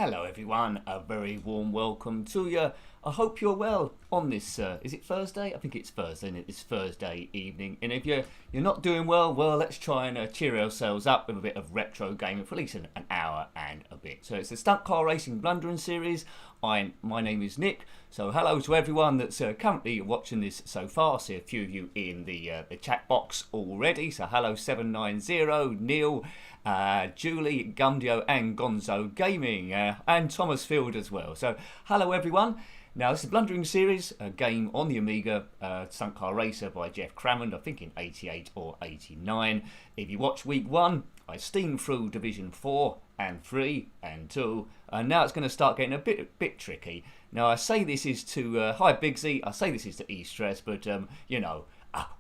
Hello everyone, a very warm welcome to you. I hope you're well on this, is it Thursday? I think it's Thursday, isn't it? It's Thursday evening. And if you're not doing well, let's try and cheer ourselves up with a bit of retro gaming for at least an hour and a bit. So it's the Stunt Car Racing Blundering series. My name is Nick. So hello to everyone that's currently watching this so far. I see a few of you in the chat box already. So hello 790, Neil, Julie, Gumdio and Gonzo Gaming, and Thomas Field as well. So hello everyone. Now this is a Blundering series, a game on the Amiga, Stunt Car Racer by Jeff Crammond, I think in 88 or 89. If you watch week 1, I steamed through Division 4 and 3 and 2, and now it's going to start getting a bit tricky. Now I say this is to, hi Bigsy, I say this is to E-Stress, but you know,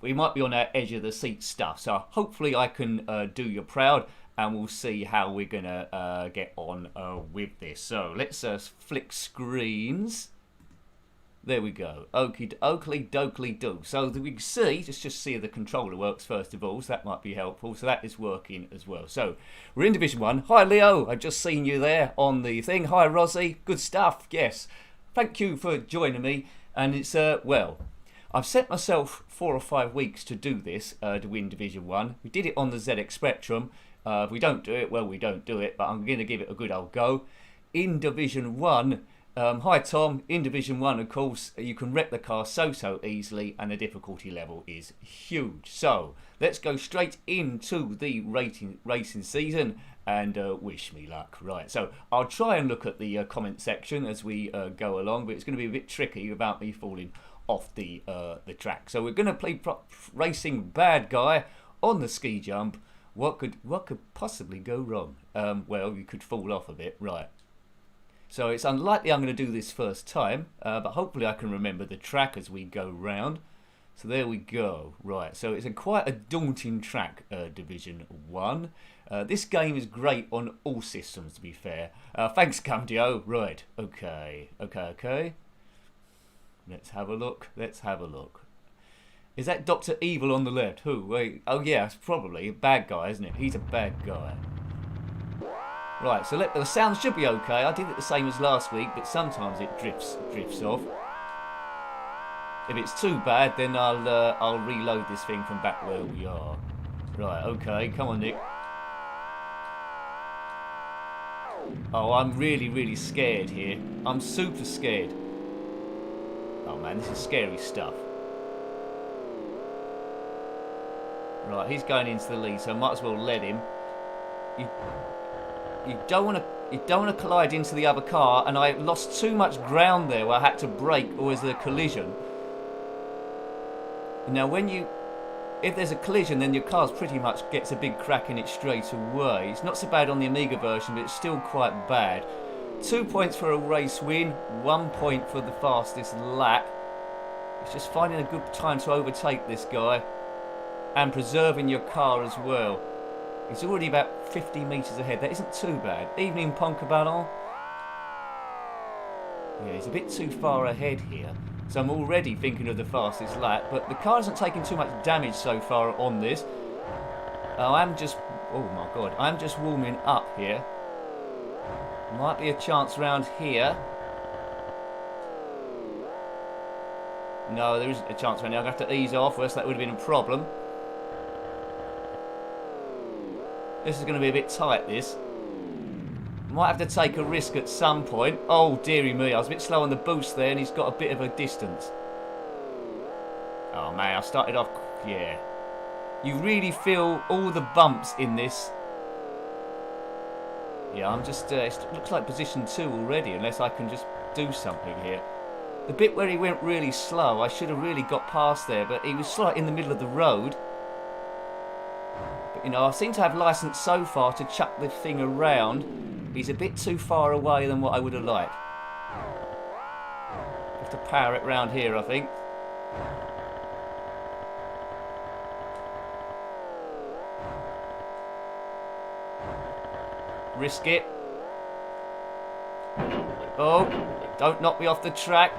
we might be on our edge of the seat stuff, so hopefully I can do you proud. And we'll see how we're going to get on with this. So let's flick screens. There we go. Okie dokley do. So that we can see, just see if the controller works first of all. So that might be helpful. So that is working as well. So we're in Division 1. Hi Leo, I've just seen you there on the thing. Hi Rosie, good stuff. Yes. Thank you for joining me. And it's, well, I've set myself 4 or 5 weeks to do this, to win Division 1. We did it on the ZX Spectrum. If we don't do it, well, we don't do it, but I'm going to give it a good old go. In Division 1, hi Tom, in Division 1, of course, you can wreck the car so easily, and the difficulty level is huge. So, let's go straight into the racing season, and wish me luck. Right, so I'll try and look at the comment section as we go along, but it's going to be a bit tricky without me falling off the track. So we're going to play racing bad guy on the ski jump. What could possibly go wrong? Well, you could fall off a bit, right. So it's unlikely I'm going to do this first time, but hopefully I can remember the track as we go round. So there we go, right. So it's quite a daunting track, Division 1. This game is great on all systems, to be fair. Thanks, Gumdio. Right, okay. Let's have a look. Is that Dr. Evil on the left? Who? Wait. Oh yeah, it's probably a bad guy, isn't it? He's a bad guy. Right, so the sound should be okay. I did it the same as last week, but sometimes it drifts off. If it's too bad, then I'll reload this thing from back where we are. Right, okay, come on Nick. Oh, I'm really scared here. I'm super scared. Oh man, this is scary stuff. Right, he's going into the lead, so I might as well let him. You don't want to collide into the other car, and I lost too much ground there where I had to brake, or was there a collision? Now, if there's a collision, then your car pretty much gets a big crack in it straight away. It's not so bad on the Amiga version, but it's still quite bad. 2 points for a race win, 1 point for the fastest lap. It's just finding a good time to overtake this guy. And preserving your car as well. He's already about 50 metres ahead. That isn't too bad. Evening, Poncaballon. Yeah, he's a bit too far ahead here. So I'm already thinking of the fastest lap. But the car isn't taking too much damage so far on this. Oh my God. I'm just warming up here. Might be a chance round here. No, there isn't a chance right now. I'm going to have to ease off, or else that would have been a problem. This is going to be a bit tight, this. Might have to take a risk at some point. Oh, dearie me. I was a bit slow on the boost there, and he's got a bit of a distance. Oh, man. I started off... Yeah. You really feel all the bumps in this. Yeah, I'm just... it looks like position 2 already, unless I can just do something here. The bit where he went really slow, I should have really got past there, but he was right in the middle of the road. You know, I seem to have license so far to chuck the thing around. He's a bit too far away than what I would have liked. Have to power it round here, I think. Risk it. Oh, don't knock me off the track.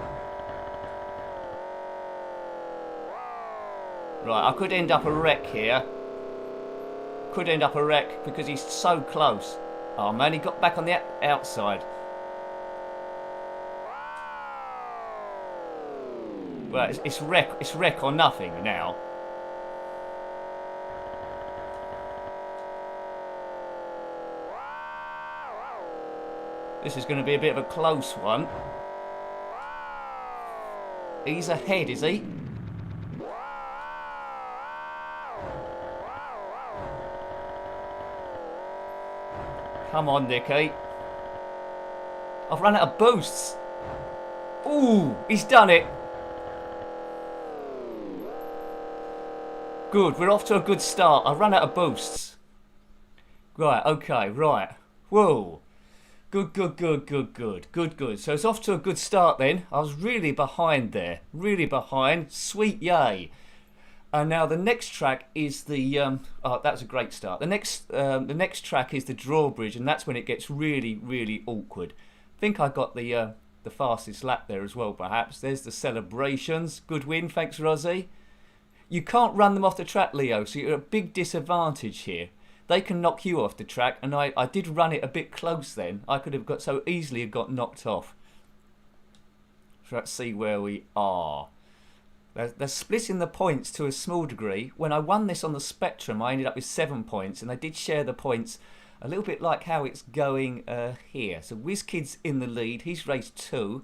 Right, I could end up a wreck here. Could end up a wreck because he's so close. Oh man, he got back on the outside. Well, it's wreck or nothing now. This is going to be a bit of a close one. He's ahead, is he? Come on, Nicky. I've run out of boosts. Ooh, he's done it. Good, we're off to a good start. I've run out of boosts. Right, okay, right. Whoa. Good. So it's off to a good start then. I was really behind there. Really behind. Sweet yay. And now the next track is the oh, that's a great start. The next track is the drawbridge, and that's when it gets really awkward. I think I got the fastest lap there as well, perhaps. There's the celebrations. Good win, thanks Rozzy. You can't run them off the track, Leo, so you're at a big disadvantage here. They can knock you off the track, and I did run it a bit close then. I could have got so easily got knocked off. So let's see where we are. They're splitting the points to a small degree. When I won this on the Spectrum, I ended up with 7 points, and they did share the points a little bit like how it's going here. So WizKid's in the lead. He's raced 2.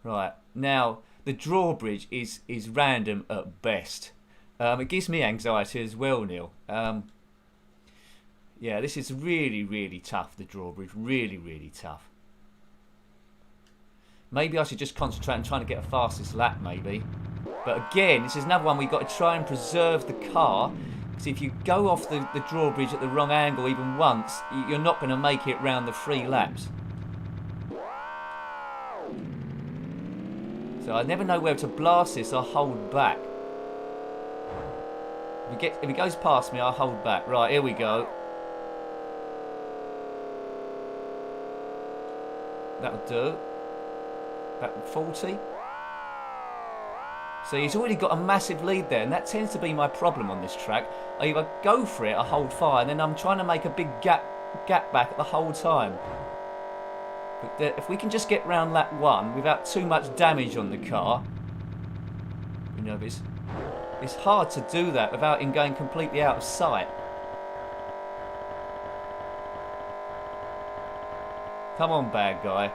Right, now the drawbridge is random at best. It gives me anxiety as well, Neil. Yeah, this is really tough, the drawbridge. Really tough. Maybe I should just concentrate on trying to get a fastest lap, maybe. But again, this is another one we've got to try and preserve the car. Because if you go off the drawbridge at the wrong angle even once, you're not going to make it round the 3 laps. So I never know whether to blast this or hold back. If he goes past me, I'll hold back. Right, here we go. That'll do. About 40. So he's already got a massive lead there, and that tends to be my problem on this track. I either go for it or hold fire, and then I'm trying to make a big gap back the whole time. But if we can just get round lap 1 without too much damage on the car, you know, it's hard to do that without him going completely out of sight. Come on, bad guy.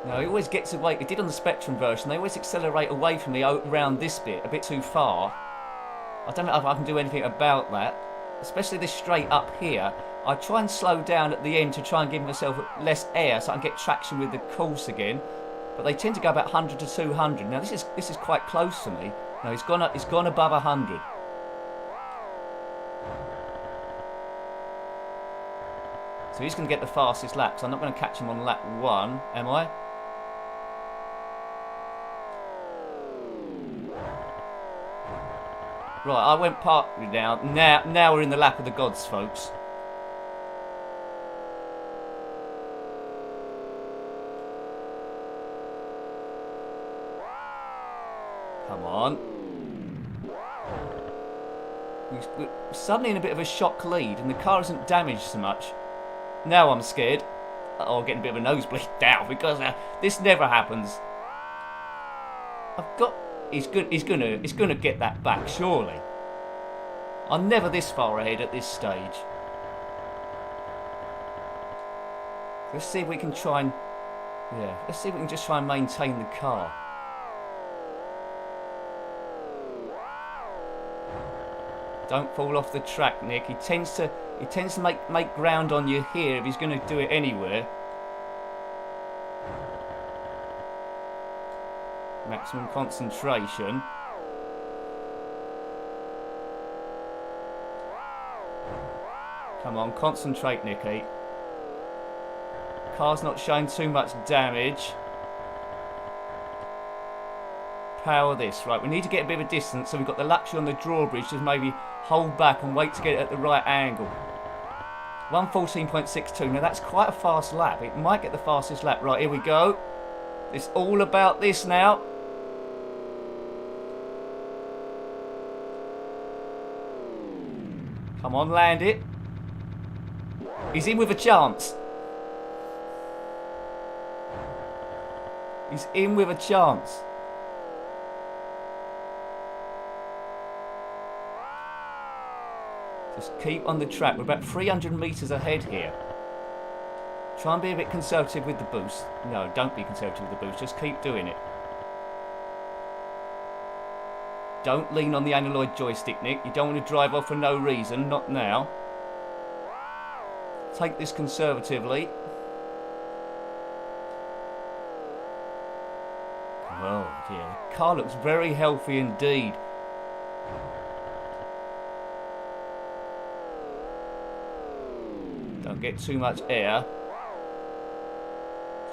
No, he always gets away. He did on the Spectrum version. They always accelerate away from me around this bit a bit too far. I don't know if I can do anything about that. Especially this straight up here. I try and slow down at the end to try and give myself less air so I can get traction with the course again. But they tend to go about 100 to 200. Now this is quite close to me. No, he's gone above 100. So he's going to get the fastest lap. So I'm not going to catch him on lap 1, am I? Right, I went partly down. Now we're in the lap of the gods, folks. Come on. We're suddenly in a bit of a shock lead, and the car isn't damaged so much. Now I'm scared. Oh, getting a bit of a nosebleed now because this never happens. He's gonna get that back, surely. I'm never this far ahead at this stage. Let's see if we can try and... Yeah, let's see if we can just try and maintain the car. Don't fall off the track, Nick. He tends to make ground on you here if he's going to do it anywhere. Maximum concentration. Come on, concentrate, Nicky. Car's not showing too much damage. Power this. Right, we need to get a bit of a distance, so we've got the luxury on the drawbridge to maybe hold back and wait to get it at the right angle. 1:14.62. Now that's quite a fast lap. It might get the fastest lap. Right, here we go. It's all about this now. Come on, land it. He's in with a chance. He's in with a chance. Just keep on the track. We're about 300 metres ahead here. Try and be a bit conservative with the boost. No, don't be conservative with the boost. Just keep doing it. Don't lean on the analog joystick, Nick. You don't want to drive off for no reason. Not now. Take this conservatively. Oh, dear. The car looks very healthy indeed. Don't get too much air.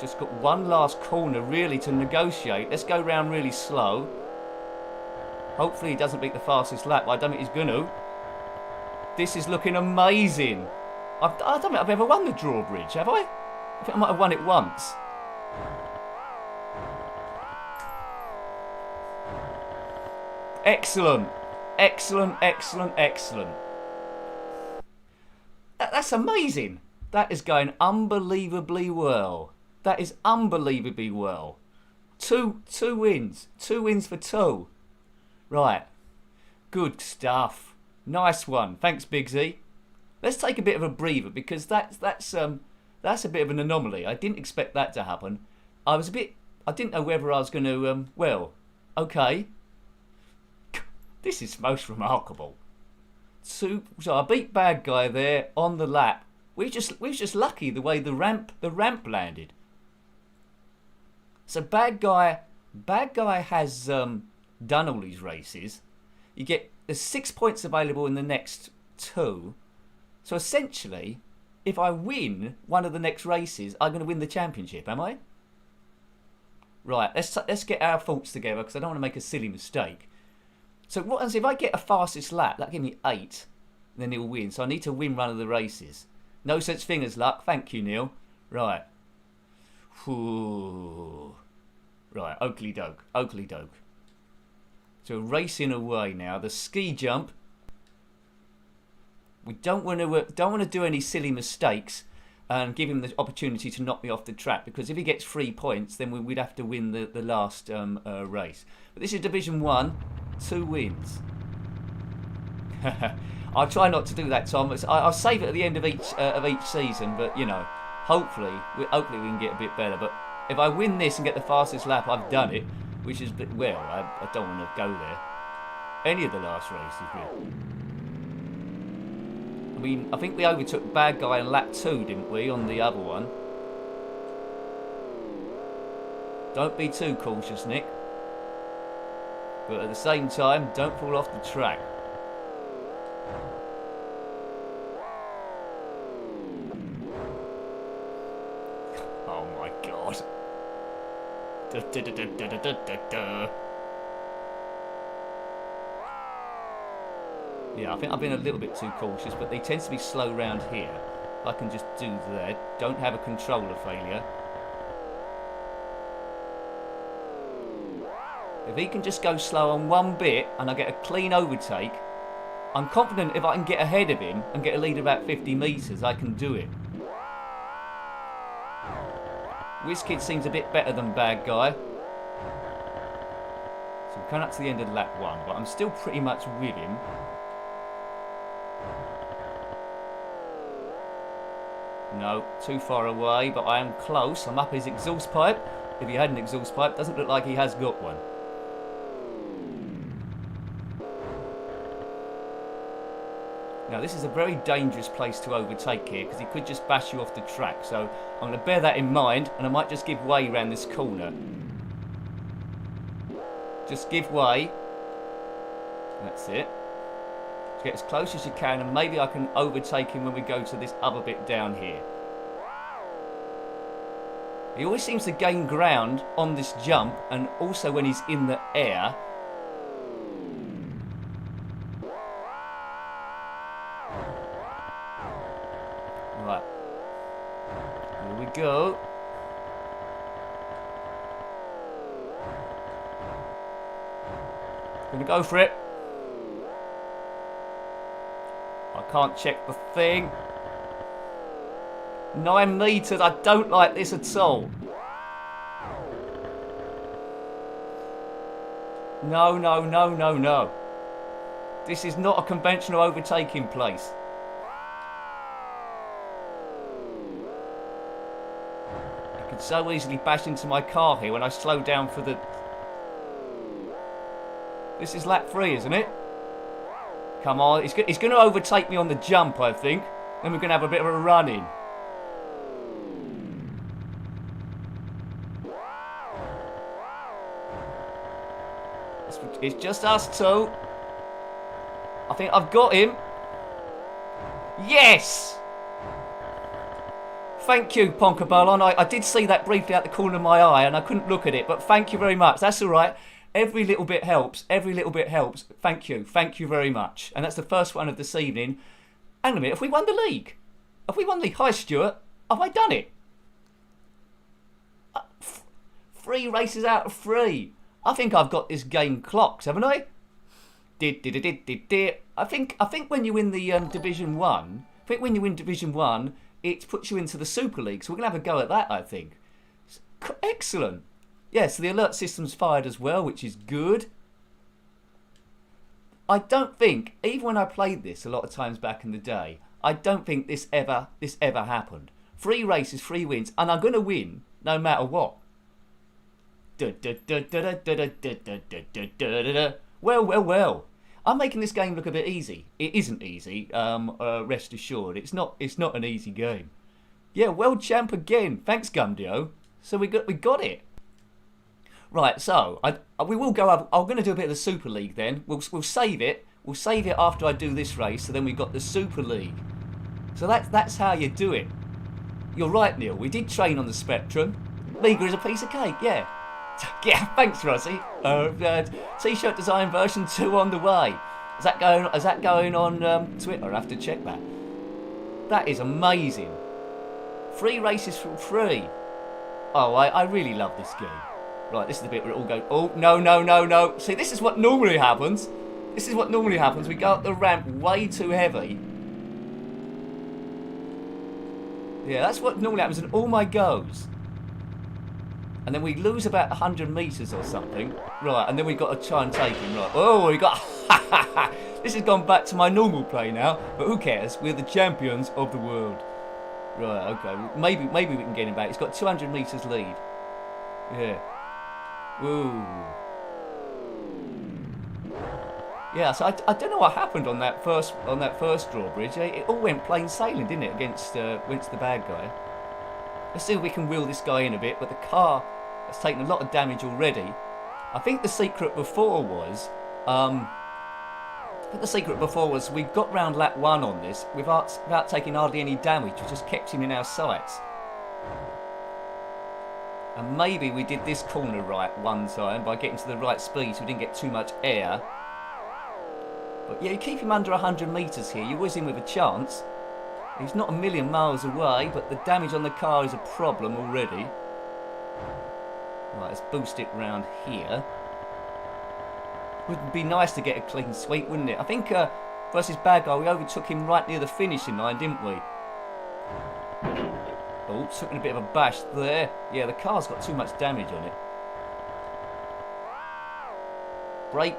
Just got one last corner really to negotiate. Let's go round really slow. Hopefully he doesn't beat the fastest lap. I don't think he's going to. This is looking amazing. I don't think I've ever won the drawbridge, have I? I think I might have won it once. Excellent. Excellent, excellent, excellent. That's amazing. That is going unbelievably well. That is unbelievably well. Two wins. 2 wins for 2. Right. Good stuff. Nice one. Thanks, Big Z. Let's take a bit of a breather because that's a bit of an anomaly. I didn't expect that to happen. I didn't know whether I was going to well, okay. This is most remarkable. So I beat Bad Guy there on the lap. We was just lucky the way the ramp landed. So Bad Guy has done all these races. There's 6 points available in the next 2. So essentially, if I win one of the next races, I'm going to win the championship, am I? Right, let's get our thoughts together because I don't want to make a silly mistake. So what happens if I get a fastest lap? That gives me 8, then he'll win. So I need to win one of the races. No such thing as luck. Thank you, Neil. Right. Whew. Right, oakley doke. So racing away now. The ski jump. We don't want to do any silly mistakes and give him the opportunity to knock me off the track because if he gets 3 points, then we'd have to win the last race. But this is Division 1, 2 wins. I'll try not to do that, Tom. I'll save it at the end of each season, but you know, hopefully we can get a bit better. But if I win this and get the fastest lap, I've done it, which is well. I don't want to go there. Any of the last races, really. I mean, I think we overtook Bad Guy in lap 2, didn't we, on the other one? Don't be too cautious, Nick. But at the same time, don't fall off the track. Oh my god. Yeah, I think I've been a little bit too cautious, but they tend to be slow round here. I can just do that. Don't have a controller failure. If he can just go slow on one bit and I get a clean overtake, I'm confident if I can get ahead of him and get a lead about 50 metres, I can do it. WizKid seems a bit better than Bad Guy. So we're coming up to the end of lap 1, but I'm still pretty much with him. No, too far away, but I am close. I'm up his exhaust pipe. If he had an exhaust pipe, doesn't look like he has got one. Now this is a very dangerous place to overtake here because he could just bash you off the track. So I'm going to bear that in mind and I might just give way around this corner. Just give way. That's it. Get as close as you can and maybe I can overtake him when we go to this other bit down here. He always seems to gain ground on this jump and also when he's in the air. Right. Here we go. Gonna go for it. I can't check the thing. 9 metres. I don't like this at all. No, no, no, no, no. This is not a conventional overtaking place. I could so easily bash into my car here when I slow down for the... This is lap 3, isn't it? Come on, he's going to overtake me on the jump, I think. Then we're going to have a bit of a run-in. It's just us two. I think I've got him. Yes! Thank you, Ponka Balon. I did see that briefly out the corner of my eye and I couldn't look at it, but thank you very much. That's all right. Every little bit helps. Every little bit helps. Thank you. Thank you very much. And that's the first one of this evening. Hang on a minute. Have we won the league? Have we won the league? Hi, Stuart. Have I done it? 3 races out of 3. I think I've got this game clocked, haven't I? I think when you win the Division 1, it puts you into the Super League. So we're going to have a go at that, I think. Excellent. Yeah, so the alert system's fired as well, which is good. I don't think, even when I played this a lot of times back in the day, I don't think this ever happened. 3 races, 3 wins, and I'm going to win no matter what. Well. I'm making this game look a bit easy. It isn't easy, rest assured. It's not an easy game. Yeah, world champ again. Thanks, Gumdio. So we got it. Right, so we will go up. I'm going to do a bit of the Super League then. We'll save it. We'll save it after I do this race. So then we've got the Super League. So that's how you do it. You're right, Neil. We did train on the Spectrum. Amiga is a piece of cake. Yeah. Yeah. Thanks, Rossi. T-shirt design version 2 on the way. Is that going on Twitter? I have to check that. That is amazing. 3 races from 3. Oh, I really love this game. Right, this is the bit where it all goes, oh, no. See, this is what normally happens. We go up the ramp way too heavy. Yeah, that's what normally happens in all my goes. And then we lose about 100 metres or something. Right, and then we've got to try and take him. Right, oh, we got... This has gone back to my normal play now. But who cares? We're the champions of the world. Right, okay. Maybe we can get him back. He's got 200 metres lead. Yeah. Woo. Yeah, so I don't know what happened on that first drawbridge. It all went plain sailing, didn't it, against the bad guy. Let's see if we can wheel this guy in a bit, but the car has taken a lot of damage already. I think the secret before was we got round lap 1 on this without taking hardly any damage. We just kept him in our sights. And maybe we did this corner right one time by getting to the right speed so we didn't get too much air. But yeah, you keep him under 100 metres here, you're always in with a chance. He's not a million miles away, but the damage on the car is a problem already. Right, let's boost it round here. Would be nice to get a clean sweep, wouldn't it? I think versus bad guy, we overtook him right near the finishing line, didn't we? Oh, took a bit of a bash there. Yeah, the car's got too much damage on it. Brake.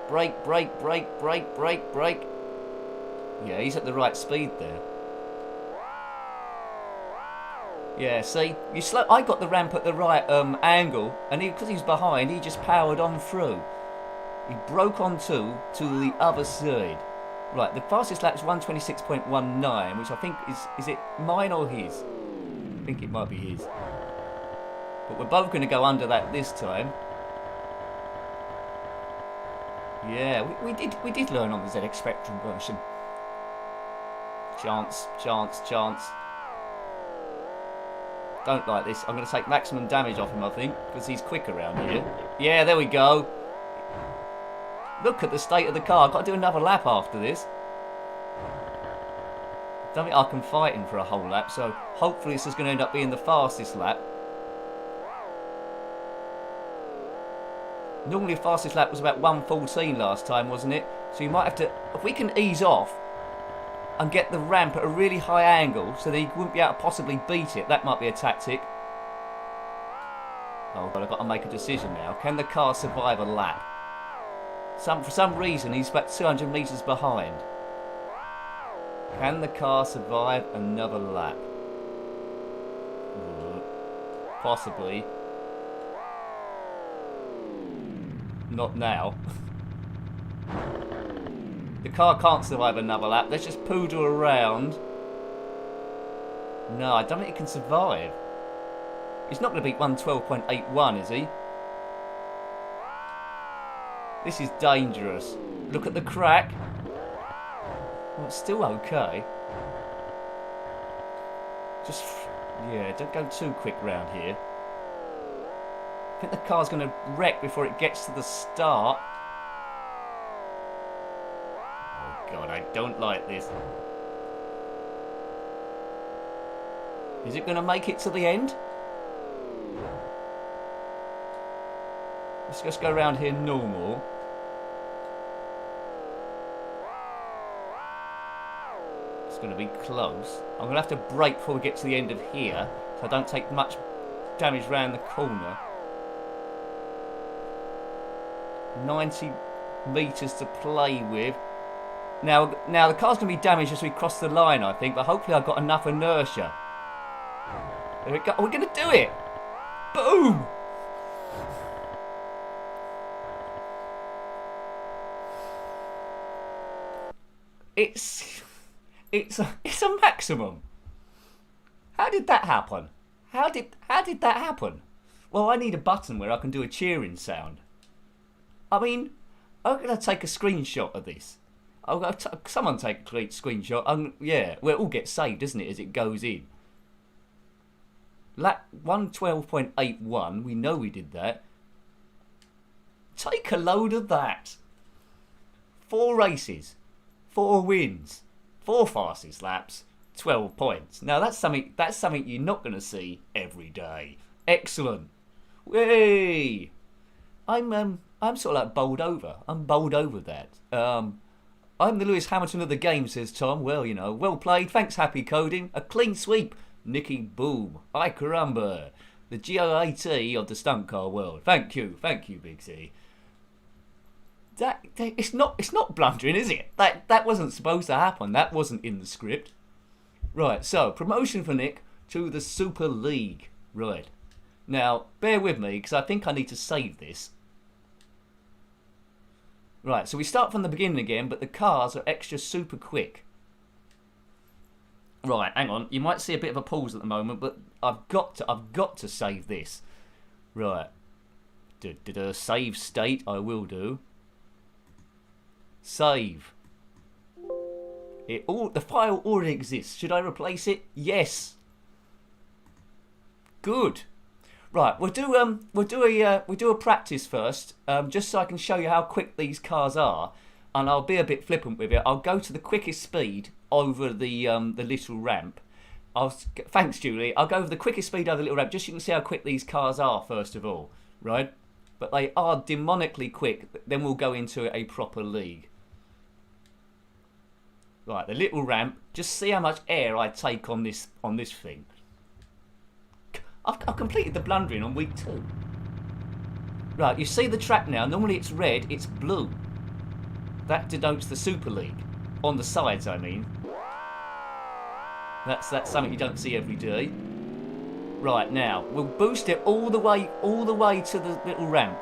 Yeah, he's at the right speed there. Yeah, see, I got the ramp at the right angle, and because he's behind, he just powered on through. He broke onto to the other side. Right, the fastest lap is 1:26.19, which I think is it mine or his? I think it might be his. But we're both going to go under that this time. Yeah, we did learn on the ZX Spectrum version. Chance. Don't like this. I'm going to take maximum damage off him, I think, because he's quick around here. Yeah, there we go. Look at the state of the car. I've got to do another lap after this. I don't think I can fight him for a whole lap, so hopefully this is going to end up being the fastest lap. Normally the fastest lap was about 1:14 last time, wasn't it? So you might have to... If we can ease off... and get the ramp at a really high angle so that he wouldn't be able to possibly beat it. That might be a tactic. Oh god, I've got to make a decision now. Can the car survive a lap? For some reason he's about 200 metres behind. Can the car survive another lap? Possibly. Not now. The car can't survive another lap. Let's just poodle around. No, I don't think it can survive. He's not going to beat 112.81, is he? This is dangerous. Look at the crack. Well, it's still okay. Just, yeah, don't go too quick round here. I think the car's going to wreck before it gets to the start. Oh god, I don't like this. Is it going to make it to the end? Let's just go around here normal. It's going to be close. I'm going to have to brake before we get to the end of here, so I don't take much damage round the corner. 90 metres to play with. Now the car's going to be damaged as we cross the line, I think, but hopefully I've got enough inertia. There we go. We're going to do it! Boom! It's a maximum. How did that happen? How did that happen? Well, I need a button where I can do a cheering sound. I mean, I'm gonna take a screenshot of this. Someone take a screenshot. Yeah, well, it all gets saved, doesn't it, as it goes in. Lap 112.81. We know we did that. Take a load of that. 4 races. 4 wins, 4 fastest laps, 12 points. Now that's something you're not going to see every day. Excellent. Whey! I'm sort of like bowled over. I'm bowled over that. I'm the Lewis Hamilton of the game, says Tom. Well, you know, well played. Thanks, Happy Coding. A clean sweep. Nicky Boom. Ay caramba. The GOAT of the stunt car world. Thank you, Big C. It's not blundering, is it? That wasn't supposed to happen. That wasn't in the script. Right, so promotion for Nick to the Super League. Right. Now, bear with me because I think I need to save this. Right, so we start from the beginning again, but the cars are extra super quick. Right, hang on. You might see a bit of a pause at the moment, but I've got to save this. Right. Did a save state? I will do. Save. The file already exists. Should I replace it? Yes. Good. Right, we'll do a practice first, just so I can show you how quick these cars are, and I'll be a bit flippant with it. I'll go to the quickest speed over the little ramp. Thanks, Julie. I'll go over the quickest speed over the little ramp, just so you can see how quick these cars are first of all, right? But they are demonically quick. Then we'll go into a proper league. Right, the little ramp. Just see how much air I take on this thing. I've completed the blundering on week 2. Right, you see the track now. Normally it's red, it's blue. That denotes the Super League. On the sides, I mean. That's something you don't see every day. Right, now we'll boost it all the way to the little ramp.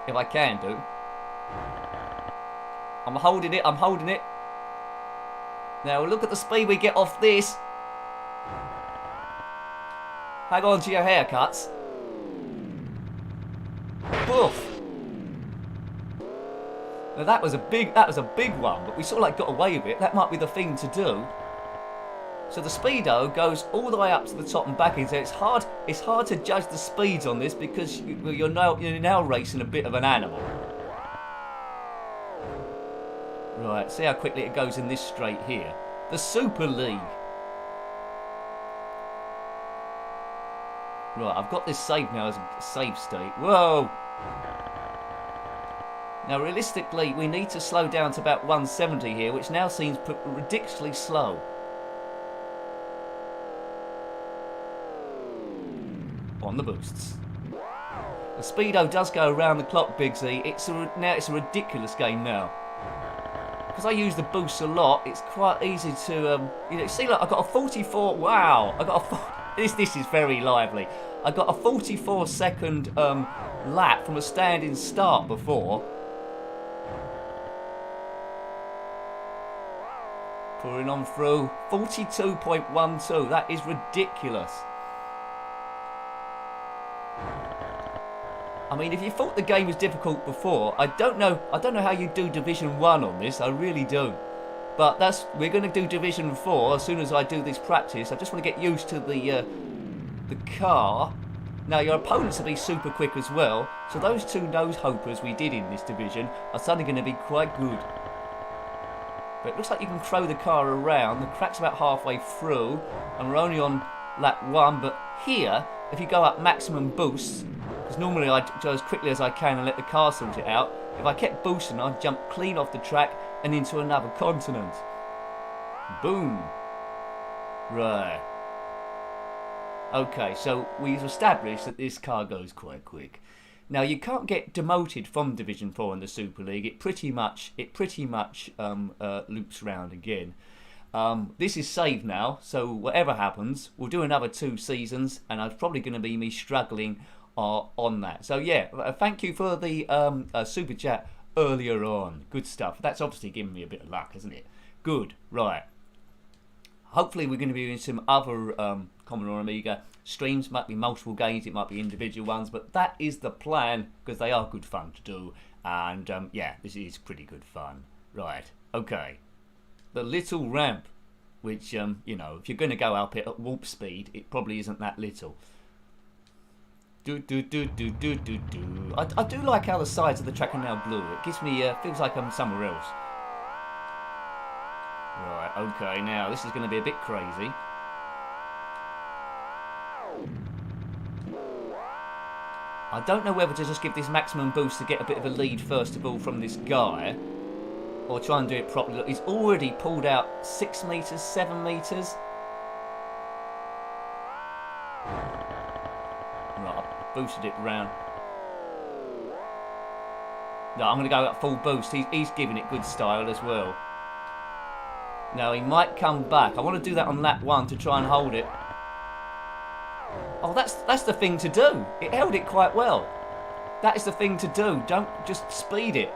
If I can do. I'm holding it. Now look at the speed we get off this. Hang on to your haircuts. Boof. Now that was a big one, but we sort of like got away with it. That might be the thing to do. So the speedo goes all the way up to the top and back in. So it's hard to judge the speeds on this because you're now racing a bit of an animal. Right, see how quickly it goes in this straight here. The Super League. Right, I've got this saved now as a save state. Whoa! Now, realistically, we need to slow down to about 170 here, which now seems ridiculously slow. On the boosts. The speedo does go around the clock, Bigsy. Now it's a ridiculous game now. Because I use the boost a lot, it's quite easy to, you know, see, look, I got a 44, wow, I got a, this is very lively. I got a 44-second lap from a standing start before. Pouring on through, 42.12, that is ridiculous. I mean, if you thought the game was difficult before, I don't know how you do Division 1 on this, I really don't. But we're going to do Division 4 as soon as I do this practice. I just want to get used to the car. Now, your opponents will be super quick as well, so those two nose hopers we did in this division are suddenly going to be quite good. But it looks like you can throw the car around. The crack's about halfway through, and we're only on lap 1, but here, if you go up maximum boosts, because normally I go as quickly as I can and let the car sort it out. If I kept boosting, I'd jump clean off the track and into another continent. Boom. Right. Okay, so we've established that this car goes quite quick. Now, you can't get demoted from Division 4 in the Super League. It pretty much loops round again. This is saved now, so whatever happens, we'll do another 2 seasons, and it's probably going to be me struggling on that. So yeah, thank you for the super chat earlier on. Good stuff. That's obviously given me a bit of luck, isn't it? Good. Right. Hopefully we're going to be doing some other Commodore Amiga streams. Might be multiple games, it might be individual ones, but that is the plan, because they are good fun to do. And yeah, this is pretty good fun. Right. Okay. The little ramp, which, you know, if you're going to go up it at warp speed, it probably isn't that little. I do like how the sides of the track are now blue. It gives me, feels like I'm somewhere else. Right, okay, now this is going to be a bit crazy. I don't know whether to just give this maximum boost to get a bit of a lead first of all from this guy, or try and do it properly. Look, he's already pulled out 6 metres, 7 metres. Right, I boosted it round. No, I'm going to go at full boost. He's giving it good style as well. Now, he might come back. I want to do that on lap 1 to try and hold it. Oh, that's the thing to do. It held it quite well. That is the thing to do. Don't just speed it.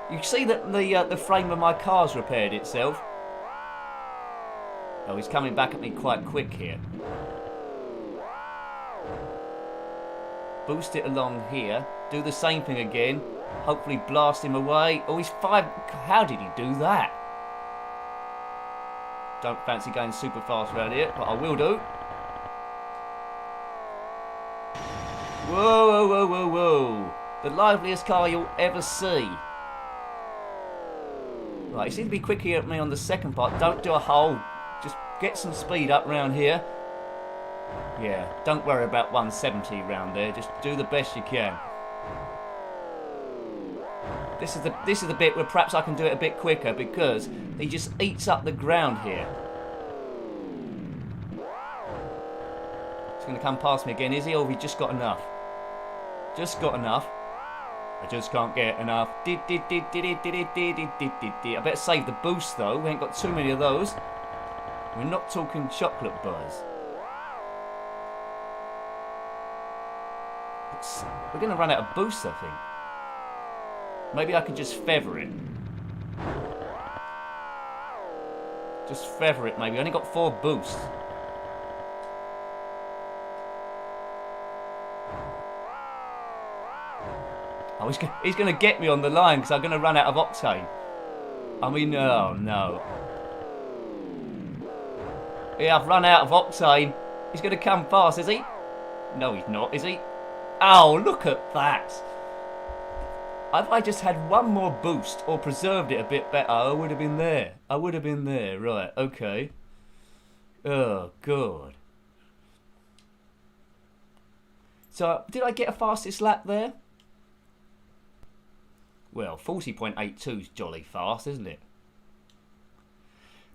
You see that the frame of my car's repaired itself. Oh, he's coming back at me quite quick here. Boost it along here. Do the same thing again. Hopefully blast him away. Oh, he's 5. How did he do that? Don't fancy going super fast around here, but I will do. Whoa, whoa, whoa, whoa, whoa. The liveliest car you'll ever see. Right, he seems to be quicker at me on the second part. Don't do a hole. Just get some speed up round here. Yeah, don't worry about 170 round there. Just do the best you can. This is the bit where perhaps I can do it a bit quicker, because he just eats up the ground here. He's going to come past me again, is he? Or have he just got enough? Just got enough. I just can't get enough. I better save the boost though. We ain't got too many of those. We're not talking chocolate buzz. We're going to run out of boost, I think. Maybe I could just feather it. Just feather it, maybe. I only got 4 boosts. Oh, he's going to get me on the line because I'm going to run out of octane. I mean, oh no. Yeah, I've run out of octane. He's going to come fast, is he? No, he's not, is he? Oh, look at that. If I just had one more boost or preserved it a bit better, I would have been there. I would have been there. Right, okay. Oh, God. So, did I get a fastest lap there? Well, 40.82 is jolly fast, isn't it?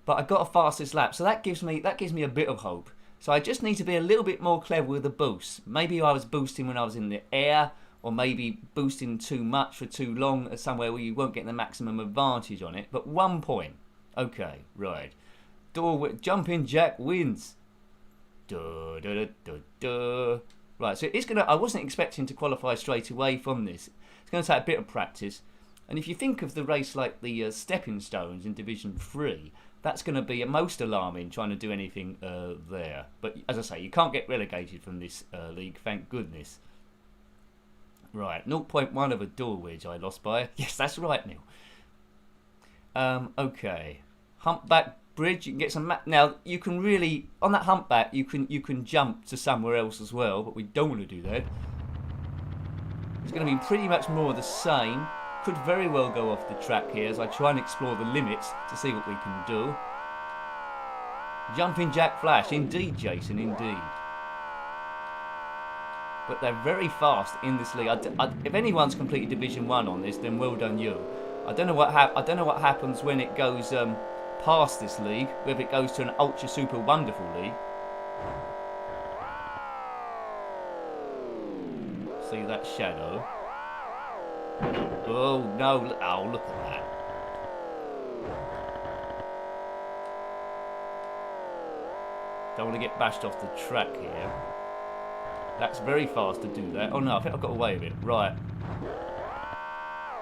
But I got a fastest lap, so that gives me a bit of hope. So I just need to be a little bit more clever with the boost. Maybe I was boosting when I was in the air, or maybe boosting too much for too long somewhere where you won't get the maximum advantage on it. But 1 point. Okay, right. Jumping Jack wins. Duh, duh, duh, duh, duh. Right, so it's gonna. I wasn't expecting to qualify straight away from this. It's going to take a bit of practice. And if you think of the race like the stepping stones in Division 3, that's going to be most alarming trying to do anything there. But as I say, you can't get relegated from this league, thank goodness. Right, 0.1 of a door wedge I lost by. Yes, that's right, Neil. Okay, humpback bridge. You can get some. Now you can really on that humpback. You can jump to somewhere else as well, but we don't want to do that. It's going to be pretty much more of the same. Could very well go off the track here as I try and explore the limits to see what we can do. Jumping Jack Flash, indeed, Jason, indeed. But they're very fast in this league. If anyone's completed Division 1 on this, then well done you. I don't know what happens when it goes past this league, whether it goes to an ultra super wonderful league. See that shadow? Oh no! Oh, look at that! Don't want to get bashed off the track here. That's very fast to do that. Oh no, I think I've got away with it. Right.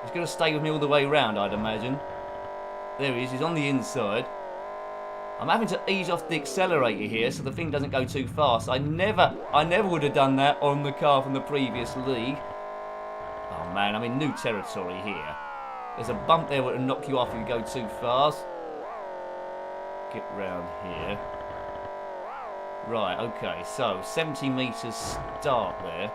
He's going to stay with me all the way round, I'd imagine. There he is. He's on the inside. I'm having to ease off the accelerator here so the thing doesn't go too fast. I never would have done that on the car from the previous league. Oh man, I'm in new territory here. There's a bump there that will knock you off if you go too fast. Get round here. Right, okay, so 70 metres start there.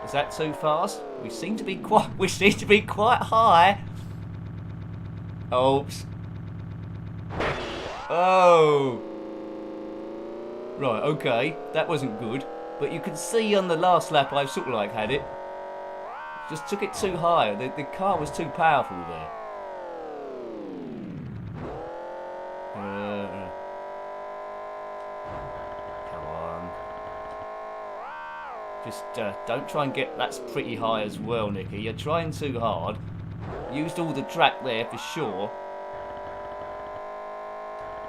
Is that too fast? We seem to be quite high. Oops. Oh. Right, okay, that wasn't good. But you can see on the last lap I sort of like had it. Just took it too high. The car was too powerful there. Come on. Just don't try and get... That's pretty high as well, Nicky. You're trying too hard. Used all the track there for sure.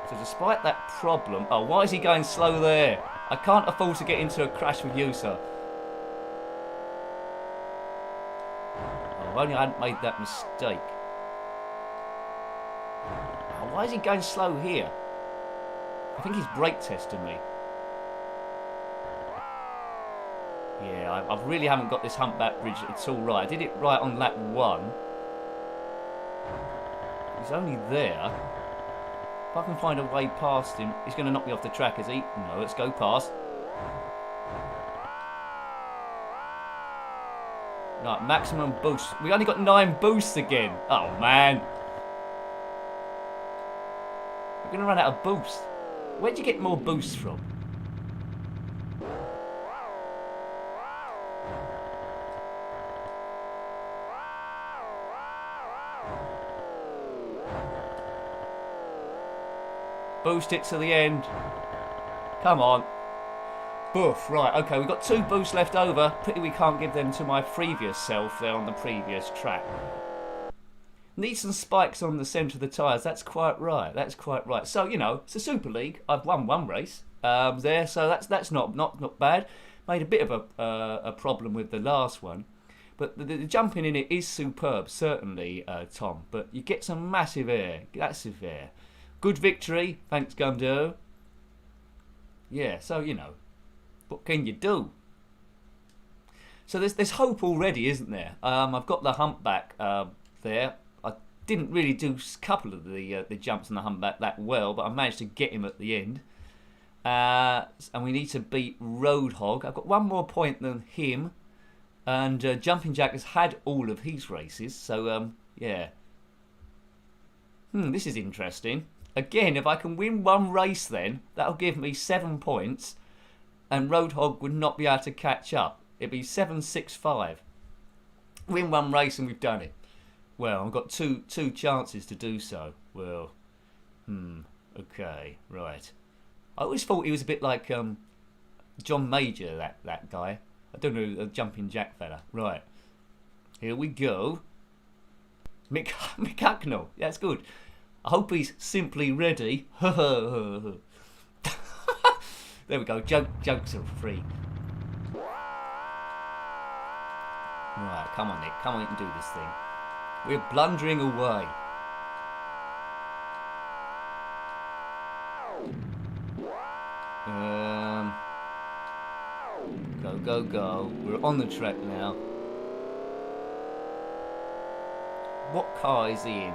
So despite that problem... Oh, why is he going slow there? I can't afford to get into a crash with you, sir. Oh, if only I hadn't made that mistake. Oh, why is he going slow here? I think he's brake testing me. Yeah, I really haven't got this humpback bridge at all right. I did it right on lap 1. He's only there. If I can find a way past him, he's going to knock me off the track, is he? No, let's go past. Right, maximum boost. We only got 9 boosts again. Oh, man. We're going to run out of boost. Where'd you get more boosts from? Boost it to the end. Come on. Boof. Right, okay, we've got 2 boosts left over. Pity we can't give them to my previous self there on the previous track. Need some spikes on the centre of the tyres. That's quite right. That's quite right. So, you know, it's a Super League. I've won 1 race there, so that's not bad. Made a bit of a problem with the last one. But the jumping in it is superb, certainly, Tom. But you get some massive air. Massive air. Good victory, thanks Gundo. Yeah, so you know, what can you do? So there's hope already, isn't there? I've got the humpback there. I didn't really do a couple of the jumps on the humpback that well, but I managed to get him at the end. And we need to beat Roadhog. I've got 1 more point than him, and Jumping Jack has had all of his races. So yeah. This is interesting. Again, if I can win 1 race then, that'll give me 7 points, and Roadhog would not be able to catch up. It'd be 7-6-5. Win one race and we've done it. Well, I've got two chances to do so. Well, okay, right. I always thought he was a bit like John Major, that guy. I don't know, a jumping jack fella. Right, here we go. Mick Hucknall, that's good. I hope he's simply ready. There we go, jokes are free. Right, come on Nick, come on, you can do this thing. We're blundering away. Go. We're on the track now. What car is he in?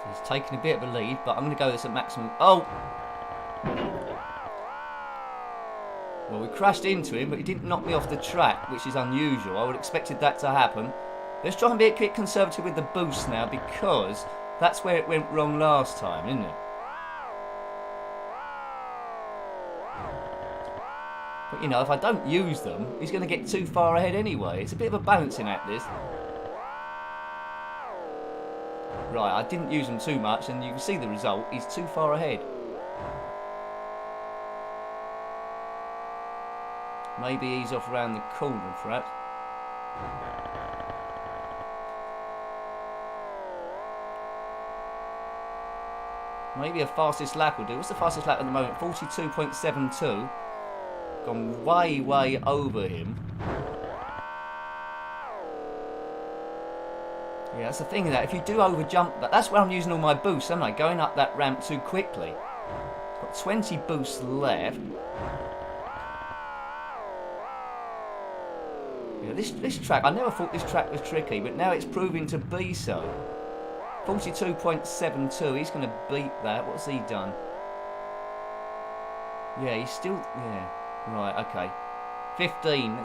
He's taking a bit of a lead, but I'm going to go this at maximum. Oh! Well, we crashed into him, but he didn't knock me off the track, which is unusual. I would have expected that to happen. Let's try and be a bit conservative with the boost now, because that's where it went wrong last time, isn't it? But, you know, if I don't use them, he's going to get too far ahead anyway. It's a bit of a balancing act, this. Right, I didn't use them too much, and you can see the result. He's too far ahead. Maybe he's off around the corner, perhaps. Maybe a fastest lap will do. What's the fastest lap at the moment? 42.72. Gone way over him. Yeah, that's the thing that if you do over jump, that's where I'm using all my boosts, am I? Going up that ramp too quickly. Got 20 boosts left. Yeah, this track, I never thought this track was tricky, but now it's proving to be so. 42.72, he's going to beat that. What's he done? Yeah, he's still... Yeah, right, okay. 15,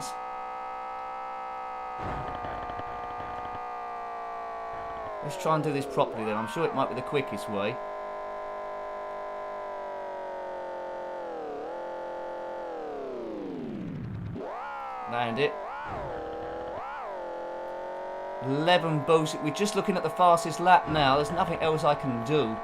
let's try and do this properly then. I'm sure it might be the quickest way. Land it. 11 boosts. We're just looking at the fastest lap now. There's nothing else I can do.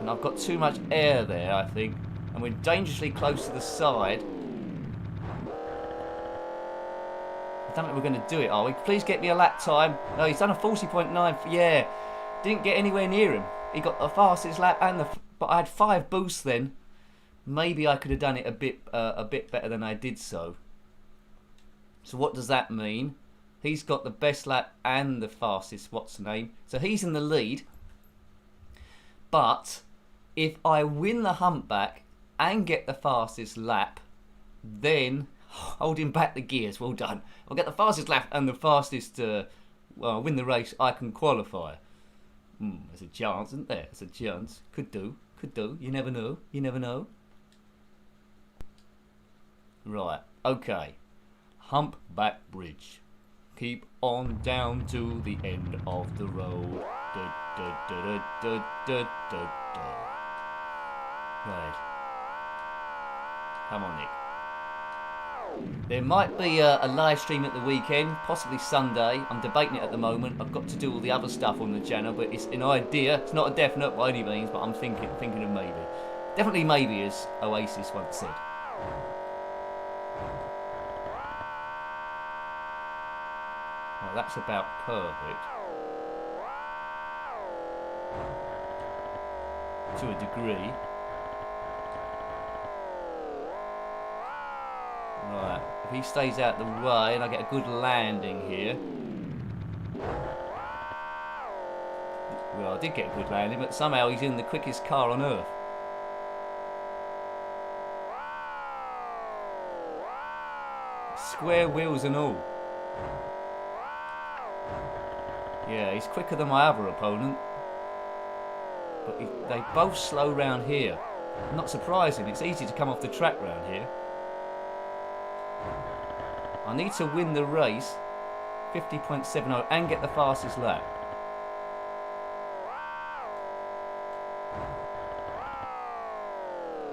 And I've got too much air there, I think. And we're dangerously close to the side. I don't think we're going to do it, are we? Please get me a lap time. No, he's done a 40.9. Yeah. Didn't get anywhere near him. He got the fastest lap and the... But I had 5 boosts then. Maybe I could have done it a bit better than I did so. So what does that mean? He's got the best lap and the fastest, what's the name? So he's in the lead. But if I win the humpback and get the fastest lap, then holding back the gears, well done. I'll get the fastest lap and the fastest, well, win the race, I can qualify. There's a chance, isn't there? There's a chance. Could do. You never know. You never know. Right, okay. Humpback Bridge. Keep on down to the end of the road. Right. Come on, Nick. There might be a live stream at the weekend, possibly Sunday. I'm debating it at the moment. I've got to do all the other stuff on the channel, but it's an idea. It's not a definite by any means, but I'm thinking of maybe. Definitely maybe, as Oasis once said. Well, that's about perfect. To a degree. Right, if he stays out the way and I get a good landing here. Well, I did get a good landing, but somehow he's in the quickest car on earth. Square wheels and all. Yeah, he's quicker than my other opponent. But they both slow round here. Not surprising, it's easy to come off the track round here. I need to win the race 50.70 and get the fastest lap.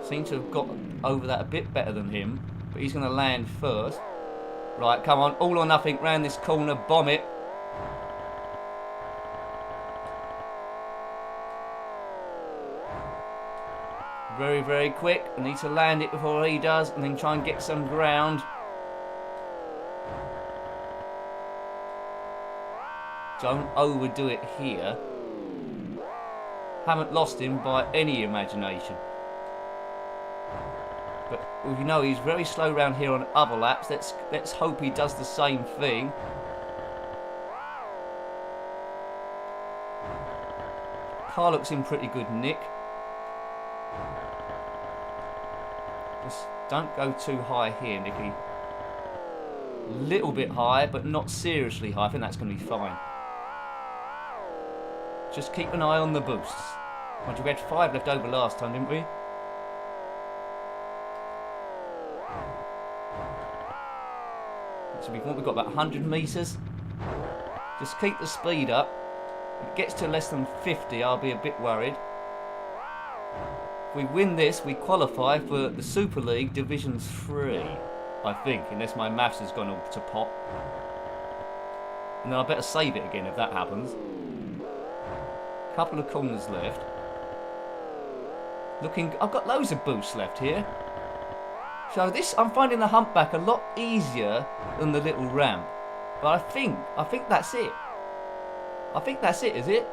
Seem to have got over that a bit better than him, but he's going to land first. Right, come on, all or nothing, round this corner, bomb it. Very, very quick. I need to land it before he does, and then try and get some ground. Don't overdo it here. Haven't lost him by any imagination. But you know he's very slow round here on other laps. Let's hope he does the same thing. Car looks in pretty good nick. Just don't go too high here, Nicky. Little bit high, but not seriously high. I think that's going to be fine. Just keep an eye on the boosts. Mind you, we had 5 left over last time, didn't we? So we've got about 100 metres. Just keep the speed up. If it gets to less than 50, I'll be a bit worried. If we win this, we qualify for the Super League Division 3, I think, unless my maths has gone up to pot. And then I better save it again if that happens. Couple of corners left. I've got loads of boosts left here. So I'm finding the humpback a lot easier than the little ramp. But I think that's it. I think that's it, is it?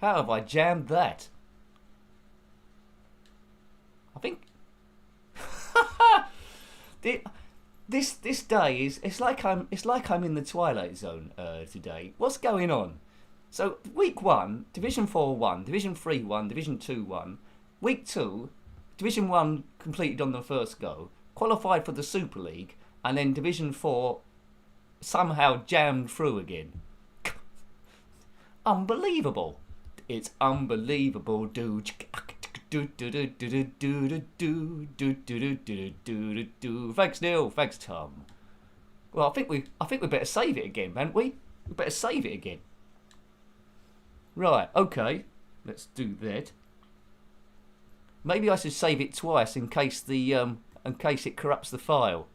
How have I jammed that? I think this day is it's like I'm in the Twilight Zone today. What's going on? So week 1, Division 4 1, Division 3 1, Division 2 1. Week 2, Division 1 completed on the first go, qualified for the Super League, and then Division 4 somehow jammed through again. Unbelievable. It's unbelievable, dude. Thanks, Neil. Thanks, Tom. Well, I think we better save it again, haven't we? We better save it again. Right. Okay. Let's do that. Maybe I should save it twice in case it corrupts the file.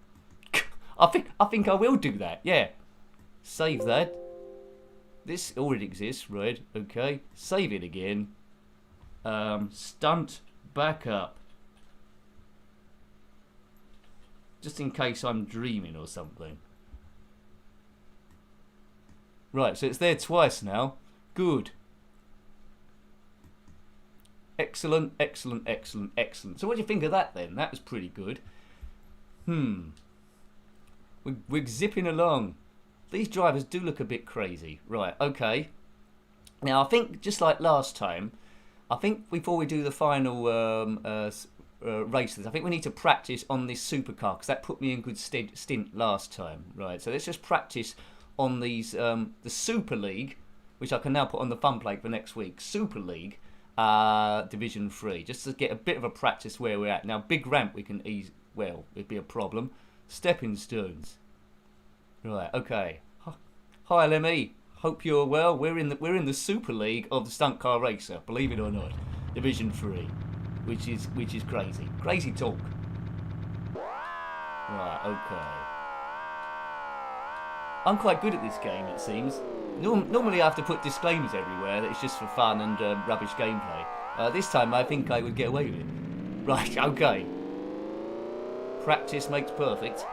I think I will do that. Yeah. Save that. This already exists, right? Okay. Save it again. Stunt backup. Just in case I'm dreaming or something. Right, so it's there twice now. Good. Excellent, excellent, excellent, excellent. So what do you think of that then? That was pretty good. We're zipping along. These drivers do look a bit crazy. Right, okay. Now, I think, just like last time, I think before we do the final races, I think we need to practice on this supercar, because that put me in good stint last time. Right, so let's just practice on these, the Super League, which I can now put on the fun plate for next week. Super League Division 3, just to get a bit of a practice where we're at. Now, big ramp we can ease, well, it'd be a problem. Stepping stones. Right, okay. Hi, Lemmy. Hope you're well. We're in the Super League of the Stunt Car Racer, believe it or not. Division 3, which is crazy. Crazy talk. Right, okay. I'm quite good at this game, it seems. Normally I have to put disclaimers everywhere that it's just for fun and rubbish gameplay. This time I think I would get away with it. Right, okay. Practice makes perfect.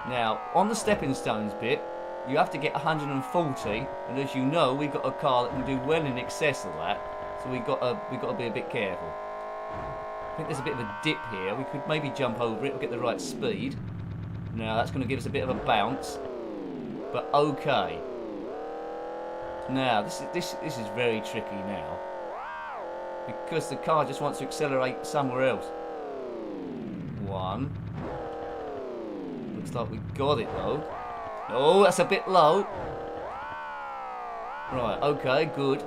Now, on the stepping stones bit, you have to get 140, and as you know, we've got a car that can do well in excess of that, so we've got to be a bit careful. I think there's a bit of a dip here. We could maybe jump over it or get the right speed. Now, that's going to give us a bit of a bounce, but okay. Now, this is very tricky now, because the car just wants to accelerate somewhere else. One. Looks like we got it though. Oh, that's a bit low. Right, okay, good.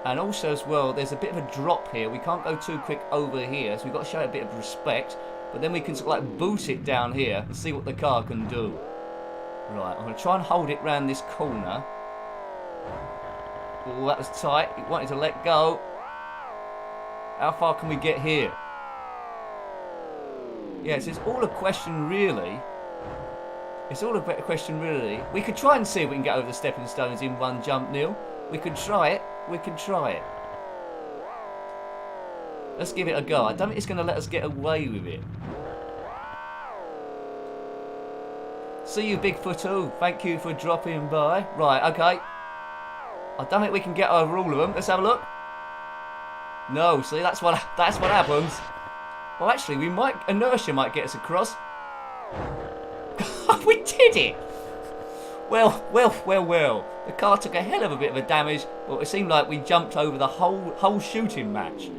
And also as well, there's a bit of a drop here. We can't go too quick over here, so we've got to show a bit of respect. But then we can sort of like boot it down here and see what the car can do. Right, I'm going to try and hold it round this corner. Oh, that was tight. It wanted to let go. How far can we get here? Yes, it's all a question really. It's all a question really. We could try and see if we can get over the stepping stones in one jump, Neil. We could try it. We could try it. Let's give it a go. I don't think it's going to let us get away with it. See you, Bigfoot. Thank you for dropping by. Right, okay. I don't think we can get over all of them. Let's have a look. No, see, that's what happens. Well, actually, inertia might get us across. We did it. Well. The car took a hell of a bit of a damage, but it seemed like we jumped over the whole shooting match.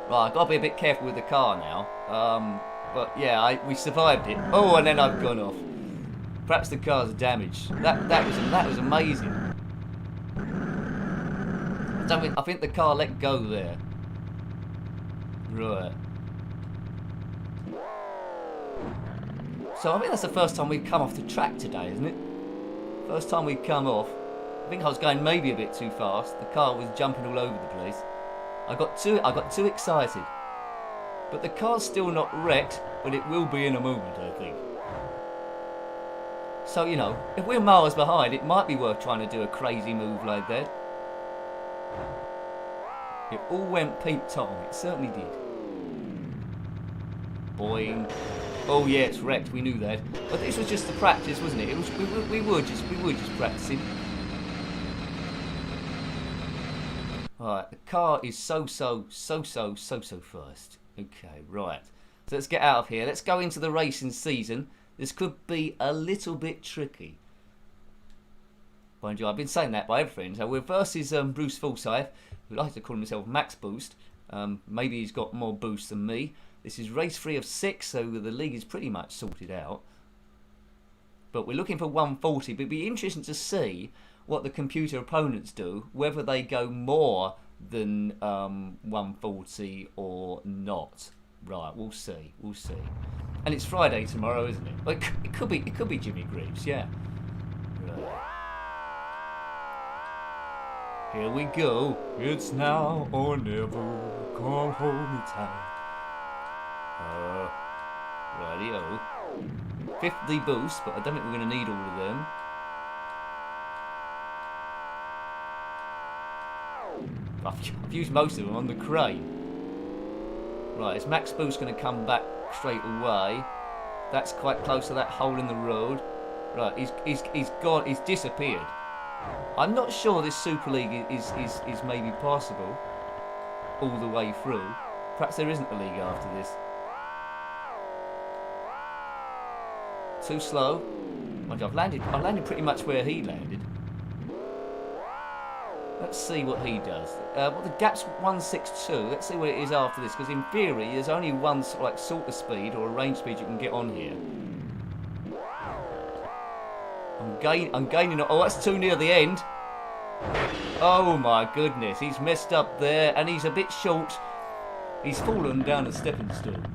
Right, I've got to be a bit careful with the car now. But yeah, we survived it. Oh, and then I've gone off. Perhaps the car's damaged. That was amazing. I think the car let go there. Right. So I think that's the first time we've come off the track today, isn't it? First time we've come off. I think I was going maybe a bit too fast. The car was jumping all over the place. I got too excited. But the car's still not wrecked, but it will be in a moment, I think. So, you know, if we're miles behind, it might be worth trying to do a crazy move like that. It all went Pete Tom, it certainly did. Boing. Oh yeah, it's wrecked, we knew that. But this was just the practice, wasn't it? We were just practicing. Alright, the car is so fast. Okay, right. So let's get out of here. Let's go into the racing season. This could be a little bit tricky. Mind you, I've been saying that by everything. So we're versus Bruce Forsyth, who likes to call himself Max Boost. Maybe he's got more boost than me. This is race 3 of 6, so the league is pretty much sorted out. But we're looking for 140. But it'd be interesting to see what the computer opponents do, whether they go more than 140 or not. Right, we'll see. And it's Friday tomorrow, isn't it? Well, it could be Jimmy Greaves, yeah. Right. Here we go. It's now or never. Come hold me tight. Rightio. 50 boost, but I don't think we're going to need all of them. I've used most of them on the crane. Right, is Max Boost going to come back straight away? That's quite close to that hole in the road. Right, he's gone. He's disappeared. I'm not sure this Super League is maybe possible all the way through. Perhaps there isn't a league after this. Too slow. I've landed pretty much where he landed. Let's see what he does. Well, the gap's 162. Let's see what it is after this, because in theory, there's only one sort of speed or a range speed you can get on here. I'm gaining. Oh, that's too near the end. Oh my goodness, he's messed up there, and he's a bit short. He's fallen down a stepping stone.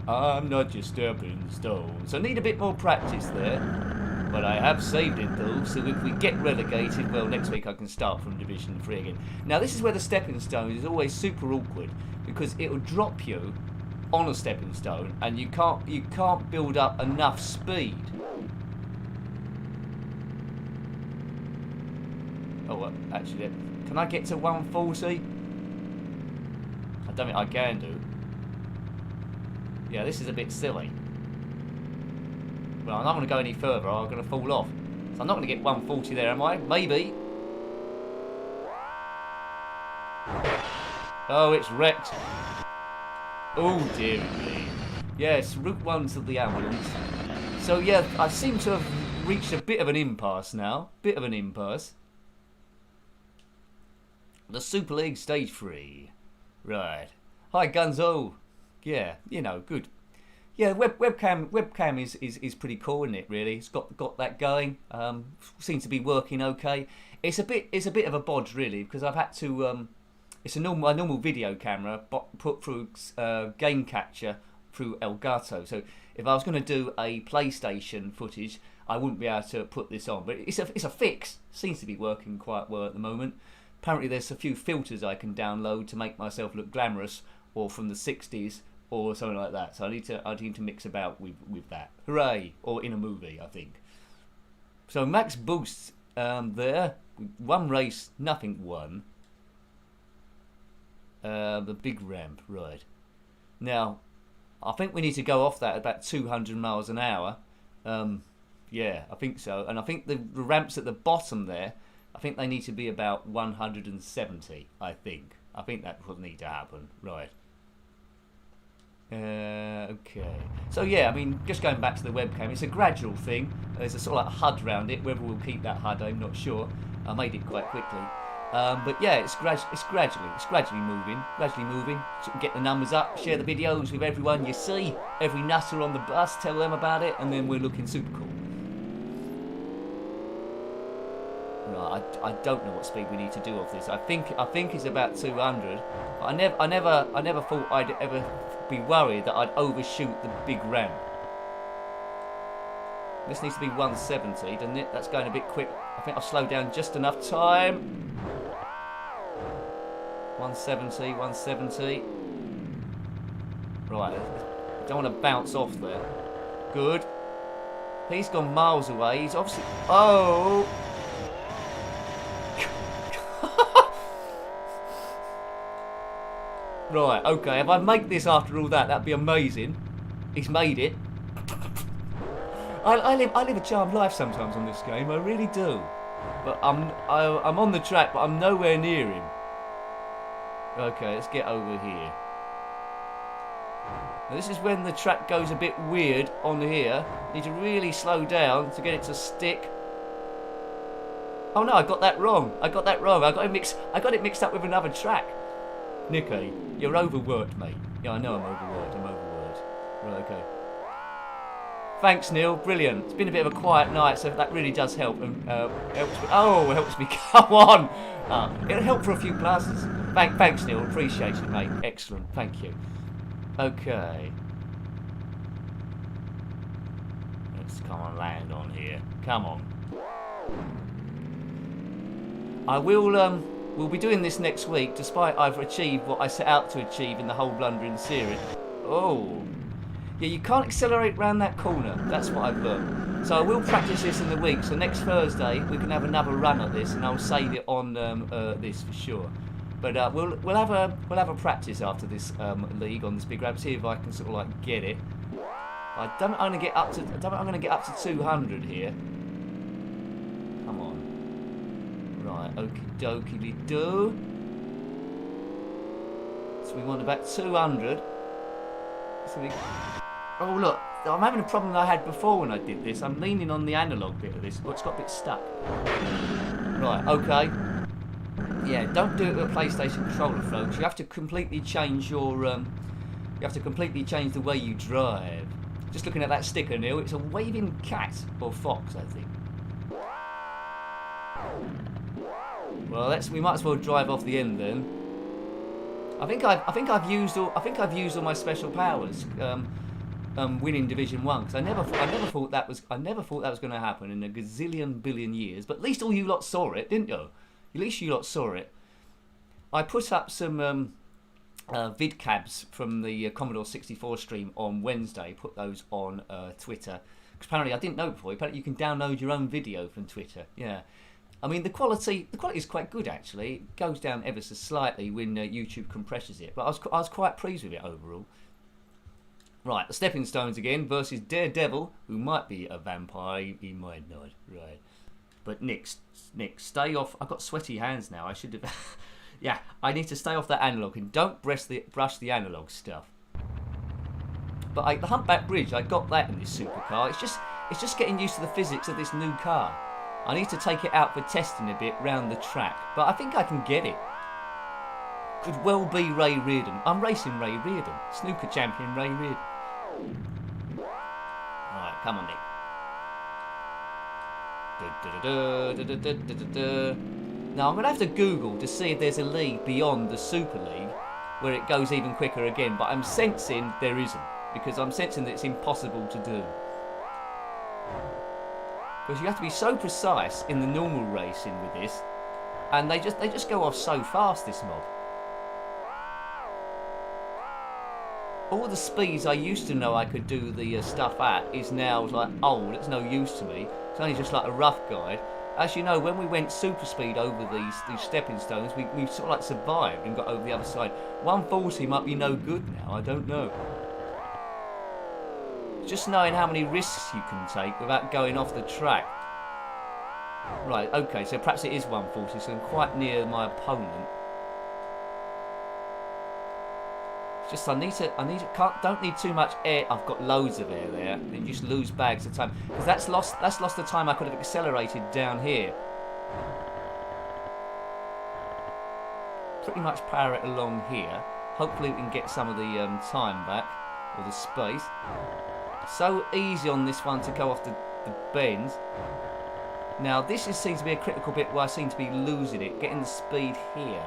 I'm not your stepping stone. So I need a bit more practice there. But I have saved it though, so if we get relegated, well, next week I can start from Division 3 again. Now this is where the stepping stone is always super awkward, because it will drop you on a stepping stone, and you can't build up enough speed. Oh, actually, can I get to 140? I don't think I can do. Yeah, this is a bit silly. Well, I'm not going to go any further, I'm going to fall off. So I'm not going to get 140 there, am I? Maybe. Oh, it's wrecked. Oh, dear me. Yes, Route 1's of the ambulance. So, yeah, I seem to have reached a bit of an impasse now. Bit of an impasse. The Super League Stage 3. Right. Hi, Gunzo. Yeah, you know, good. Yeah, webcam is pretty cool, isn't it? Really, it's got that going. Seems to be working okay. It's a bit of a bodge really, because I've had to it's a normal video camera, but put through game capture through Elgato. So if I was going to do a PlayStation footage, I wouldn't be able to put this on. But it's a fix. Seems to be working quite well at the moment. Apparently there's a few filters I can download to make myself look glamorous, or from the 60s, or something like that. So I need to mix about with that. Hooray! Or in a movie, I think. So max boosts there. One race, nothing won. The big ramp, right. Now, I think we need to go off that at about 200 miles an hour. Yeah, I think so. And I think the ramps at the bottom there, I think they need to be about 170, I think. I think that would need to happen, right. Okay. So yeah, I mean, just going back to the webcam, it's a gradual thing. There's a sort of like HUD around it. Whether we'll keep that HUD, I'm not sure. I made it quite quickly. But yeah, it's gradually moving. So you can get the numbers up, share the videos with everyone you see, every nutter on the bus, tell them about it, and then we're looking super cool. Right, I don't know what speed we need to do off this. I think it's about 200. But I never thought I'd ever be worried that I'd overshoot the big ramp. This needs to be 170, doesn't it? That's going a bit quick. I think I'll slow down just enough time. 170. Right, I don't want to bounce off there. Good. He's gone miles away. He's obviously... Oh! Right, okay. If I make this after all that, that'd be amazing. He's made it. I live a charmed life sometimes on this game. I really do. But I'm on the track, but I'm nowhere near him. Okay, let's get over here. Now, this is when the track goes a bit weird on here. Need to really slow down to get it to stick. Oh no, I got that wrong. I got it mixed up with another track. Nicky, you're overworked, mate. Yeah, I know I'm overworked. Right, okay. Thanks, Neil. Brilliant. It's been a bit of a quiet night, so that really does help. And helps me. Come on. It'll help for a few classes. Thanks, Neil. Appreciate it, mate. Excellent. Thank you. Okay. Let's come on, land on here. Come on. I will. We'll be doing this next week, despite I've achieved what I set out to achieve in the whole Blundering series. Oh. Yeah, you can't accelerate round that corner. That's what I've learned. So I will practice this in the week. So next Thursday we can have another run at this, and I'll save it on this for sure. But we'll have a practice after this league on this big ramp. See if I can sort of like get it. I don't think I'm gonna get up to 200 here. Come on. Right. Okie dokie do. So we want about 200. So oh look, I'm having a problem that I had before when I did this. I'm leaning on the analog bit of this. Oh, it's got a bit stuck. Right, okay. Yeah, don't do it with a PlayStation controller, folks. You have to completely change your you have to completely change the way you drive. Just looking at that sticker, Neil, it's a waving cat or fox, I think. Well, we might as well drive off the end then. I think I've used all my special powers. Winning Division 1, because I never thought that was going to happen in a gazillion billion years. But at least all you lot saw it, didn't you? At least you lot saw it. I put up some vidcabs from the Commodore 64 stream on Wednesday. Put those on Twitter, because apparently I didn't know before. Apparently you can download your own video from Twitter. Yeah. I mean, the quality is quite good, actually. It goes down ever so slightly when YouTube compresses it, but I was quite pleased with it overall. Right, the stepping stones again versus Daredevil, who might be a vampire, he might not. Right, but Nick, stay off. I've got sweaty hands now. I should have. Yeah, I need to stay off that analog and don't brush the analog stuff. But the Humpback Bridge, I got that in this supercar. It's just getting used to the physics of this new car. I need to take it out for testing a bit round the track, but I think I can get it. Could well be Ray Reardon. I'm racing Ray Reardon, snooker champion Ray Reardon. Right, come on, Nick. Now I'm going to have to Google to see if there's a league beyond the Super League where it goes even quicker again, but I'm sensing there isn't, because I'm sensing that it's impossible to do. Because you have to be so precise in the normal racing with this, and they just go off so fast, this mob. All the speeds I used to know I could do the stuff at is now like old, it's no use to me. It's only just like a rough guide. As you know, when we went super speed over these stepping stones, we sort of like survived and got over the other side. 140 might be no good now, I don't know. Just knowing how many risks you can take without going off the track. Right, okay, so perhaps it is 140, so I'm quite near my opponent. It's just don't need too much air. I've got loads of air there. And you just lose bags of time. Because that's lost the time I could have accelerated down here. Pretty much power it along here. Hopefully we can get some of the time back, or the space. So easy on this one to go off the bends. Now this seems to be a critical bit where I seem to be losing it, getting the speed here.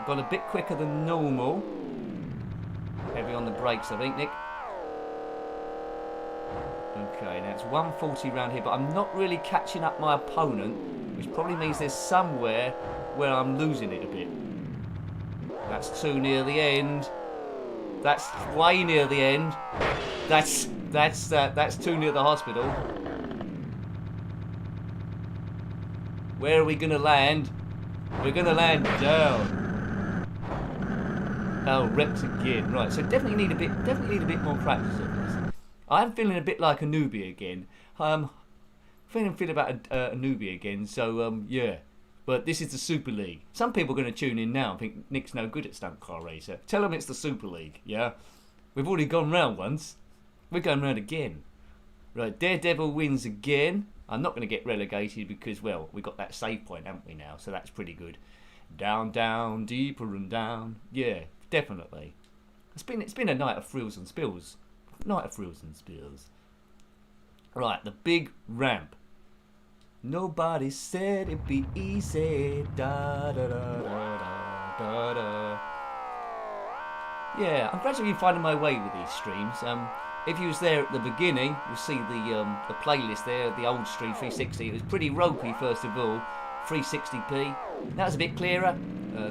Gone a bit quicker than normal. Heavy on the brakes, I think, Nick. Okay, now it's 140 round here, but I'm not really catching up my opponent, which probably means there's somewhere where I'm losing it a bit. That's too near the end. That's way near the end. That's too near the hospital. Where are we gonna land? We're gonna land down. Oh, wrecked again. Right, so definitely need a bit more practice of this. I'm feeling a bit like a newbie again. Feeling about a newbie again. So yeah. But this is the Super League. Some people are going to tune in now and think Nick's no good at Stunt Car Racer. Tell them it's the Super League, yeah? We've already gone round once. We're going round again. Right, Daredevil wins again. I'm not going to get relegated because, well, we got that save point, haven't we now? So that's pretty good. Down, down, deeper and down. Yeah, definitely. It's been a night of thrills and spills. Night of thrills and spills. Right, the big ramp. Nobody said it'd be easy. Da da da da da da. Yeah, I'm gradually finding my way with these streams. If you was there at the beginning, you'll see the playlist there, the old stream 360. It was pretty ropey first of all, 360p. That was a bit clearer.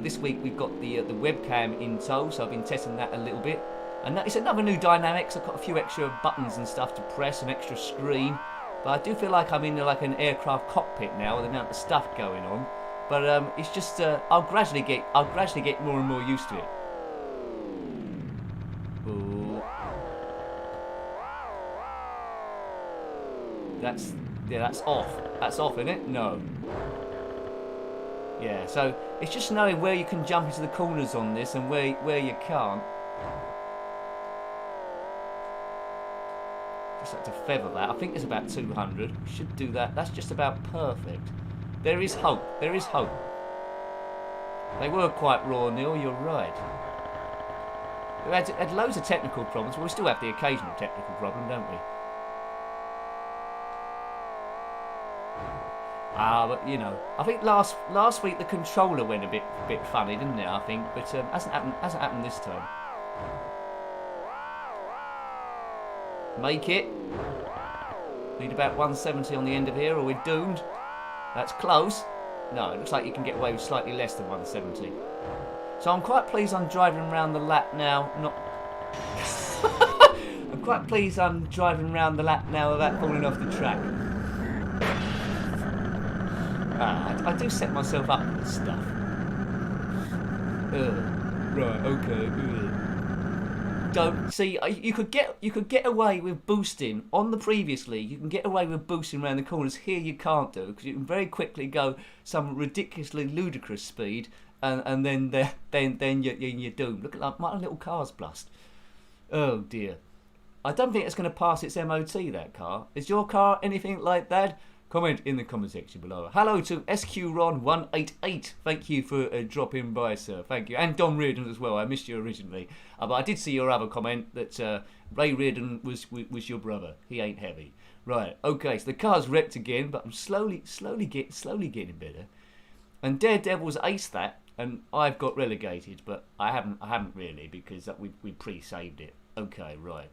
This week we've got the webcam in tow, so I've been testing that a little bit. And it's another new dynamics. I've got a few extra buttons and stuff to press, an extra screen. But I do feel like I'm in like an aircraft cockpit now with the amount of stuff going on. But it's just I'll gradually get more and more used to it. Ooh. That's off. That's off, isn't it? No. Yeah. So it's just knowing where you can jump into the corners on this and where you can't. Just have to feather that. I think it's about 200. Should do that. That's just about perfect. There is hope. There is hope. They were quite raw, Neil. You're right. We had loads of technical problems, but we still have the occasional technical problem, don't we? But you know, I think last week the controller went a bit funny, didn't it? I think, but hasn't happened this time. Make it. Need about 170 on the end of here or we're doomed. That's close. No, it looks like you can get away with slightly less than 170. So I'm quite pleased I'm driving around the lap now. I'm quite pleased I'm driving around the lap now without falling off the track. I do set myself up with stuff. Right, okay. Don't see. You could get away with boosting on the previous league. You can get away with boosting around the corners. Here you can't do because you can very quickly go some ridiculously ludicrous speed, and then you're doomed. Look at my little car's blust. Oh dear. I don't think it's going to pass its MOT. That car. Is your car anything like that? Comment in the comment section below. Hello to SQRon188. Thank you for dropping by, sir. Thank you. And Don Reardon as well. I missed you originally. But I did see your other comment that Ray Reardon was your brother. He ain't heavy. Right, okay, so the car's wrecked again, but I'm slowly getting better. And Daredevil's aced that, and I've got relegated, but I haven't really, because we pre-saved it. Okay, right.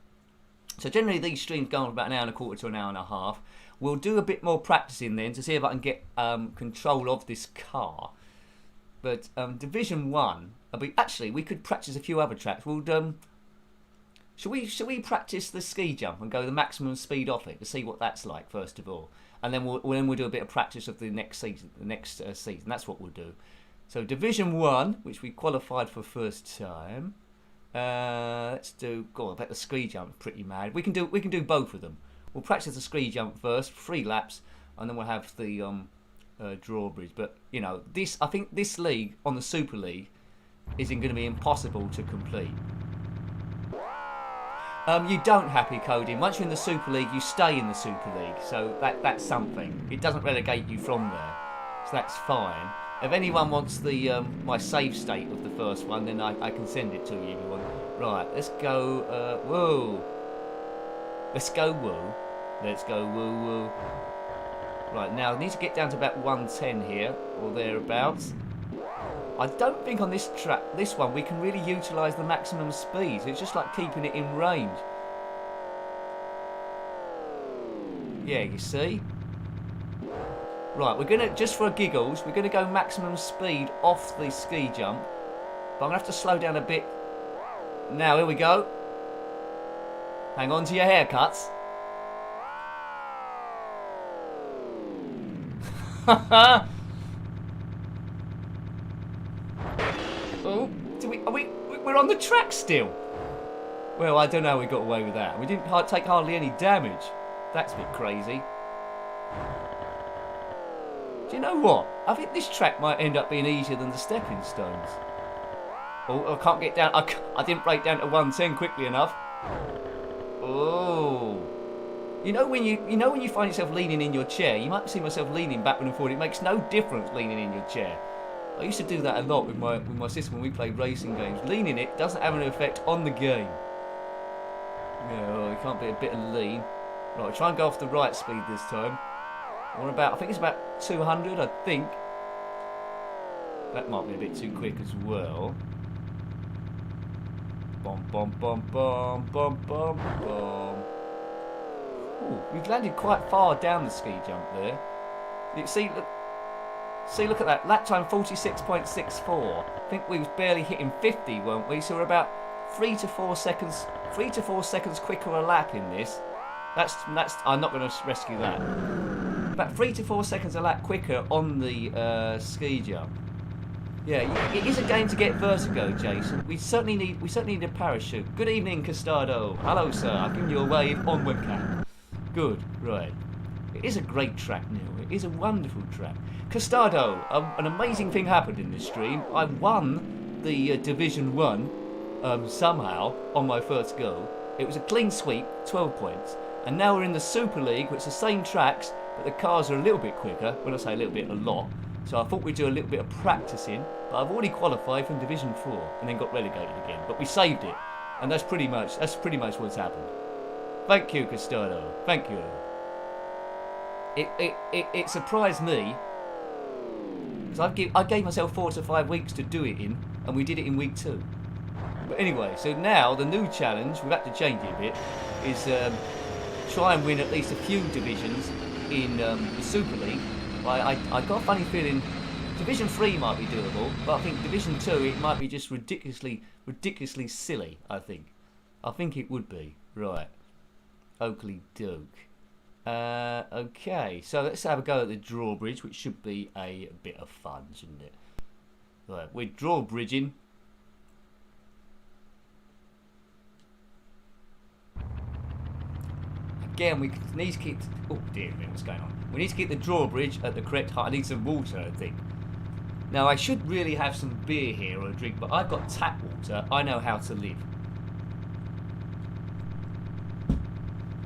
So generally these streams go on for about an hour and a quarter to an hour and a half. We'll do a bit more practicing then to see if I can get control of this car. But Division 1, actually we could practice a few other tracks. Should we practice the ski jump and go the maximum speed off it to see what that's like first of all, and then we'll do a bit of practice of the next season. That's what we'll do. So Division 1, which we qualified for first time. Let's do. God, I bet the ski jump pretty mad. We can do both of them. We'll practice the ski jump first, 3 laps, and then we'll have the drawbridge. But you know, I think this league on the Super League isn't going to be impossible to complete. You don't happy coding. Once you're in the Super League, you stay in the Super League. So that's something. It doesn't relegate you from there. So that's fine. If anyone wants the my save state of the first one, then I can send it to you if you want. Right, let's go. Whoa. Let's go woo. Let's go woo woo. Right, now I need to get down to about 110 here, or thereabouts. I don't think on this one, we can really utilise the maximum speed. It's just like keeping it in range. Yeah, you see? Right, we're gonna, just for giggles, we're gonna go maximum speed off the ski jump. But I'm gonna have to slow down a bit. Now, here we go. Hang on to your haircuts. Oh, we're on the track still. Well, I don't know how we got away with that. We didn't take hardly any damage. That's a bit crazy. Do you know what? I think this track might end up being easier than the stepping stones. Oh, I can't get down. I didn't break down to 110 quickly enough. Oh. You know when you find yourself leaning in your chair, you might see myself leaning backward and forward. It makes no difference leaning in your chair. I used to do that a lot with my sister when we played racing games. Leaning it doesn't have an effect on the game. Yeah, well, you can't be a bit of lean. Right, try and go off the right speed this time. I think it's about 200, I think. That might be a bit too quick as well. Bom, bom, bom, bom, bom, bom, bom. Ooh, we've landed quite far down the ski jump there. You see, look at that. Lap time 46.64. I think we was barely hitting 50, weren't we? So we're about 3 to 4 seconds quicker a lap in this. That's. I'm not going to rescue that. About 3 to 4 seconds a lap quicker on the ski jump. Yeah, it is a game to get vertigo, Jason. We certainly need a parachute. Good evening, Costado. Hello, sir. I've given you a wave on webcam. Good, right. It is a great track, Neil. It is a wonderful track. Costado, an amazing thing happened in this stream. I won the Division 1 somehow on my first go. It was a clean sweep, 12 points. And now we're in the Super League, which is the same tracks, but the cars are a little bit quicker. When I say a little bit, a lot. So I thought we'd do a little bit of practicing, but I've already qualified from Division 4 and then got relegated again. But we saved it, and that's pretty much what's happened. Thank you, Custado. Thank you. It surprised me because I gave myself 4 to 5 weeks to do it in, and we did it in week 2. But anyway, so now the new challenge, we've had to change it a bit, is try and win at least a few divisions in the Super League. I got a funny feeling Division 3 might be doable, but I think Division 2 it might be just ridiculously silly. I think it would be. Right, Oakley Doke. Okay, so let's have a go at the drawbridge, which should be a bit of fun, shouldn't it? Right, we're drawbridging. Again, we need to keep. Oh dear me, what's going on? We need to keep the drawbridge at the correct height. I need some water, I think. Now, I should really have some beer here or a drink, but I've got tap water. I know how to live.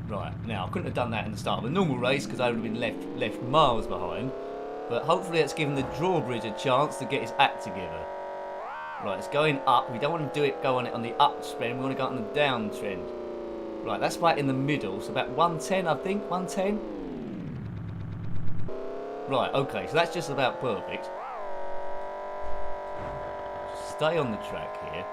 Right, now, I couldn't have done that in the start of a normal race because I would have been left miles behind. But hopefully it's given the drawbridge a chance to get his act together. Right, it's going up. We don't want to go on it on the up trend. We want to go on the down trend. Right, that's right in the middle. So about 110, I think. 110. Right, okay. So that's just about perfect. Stay on the track here.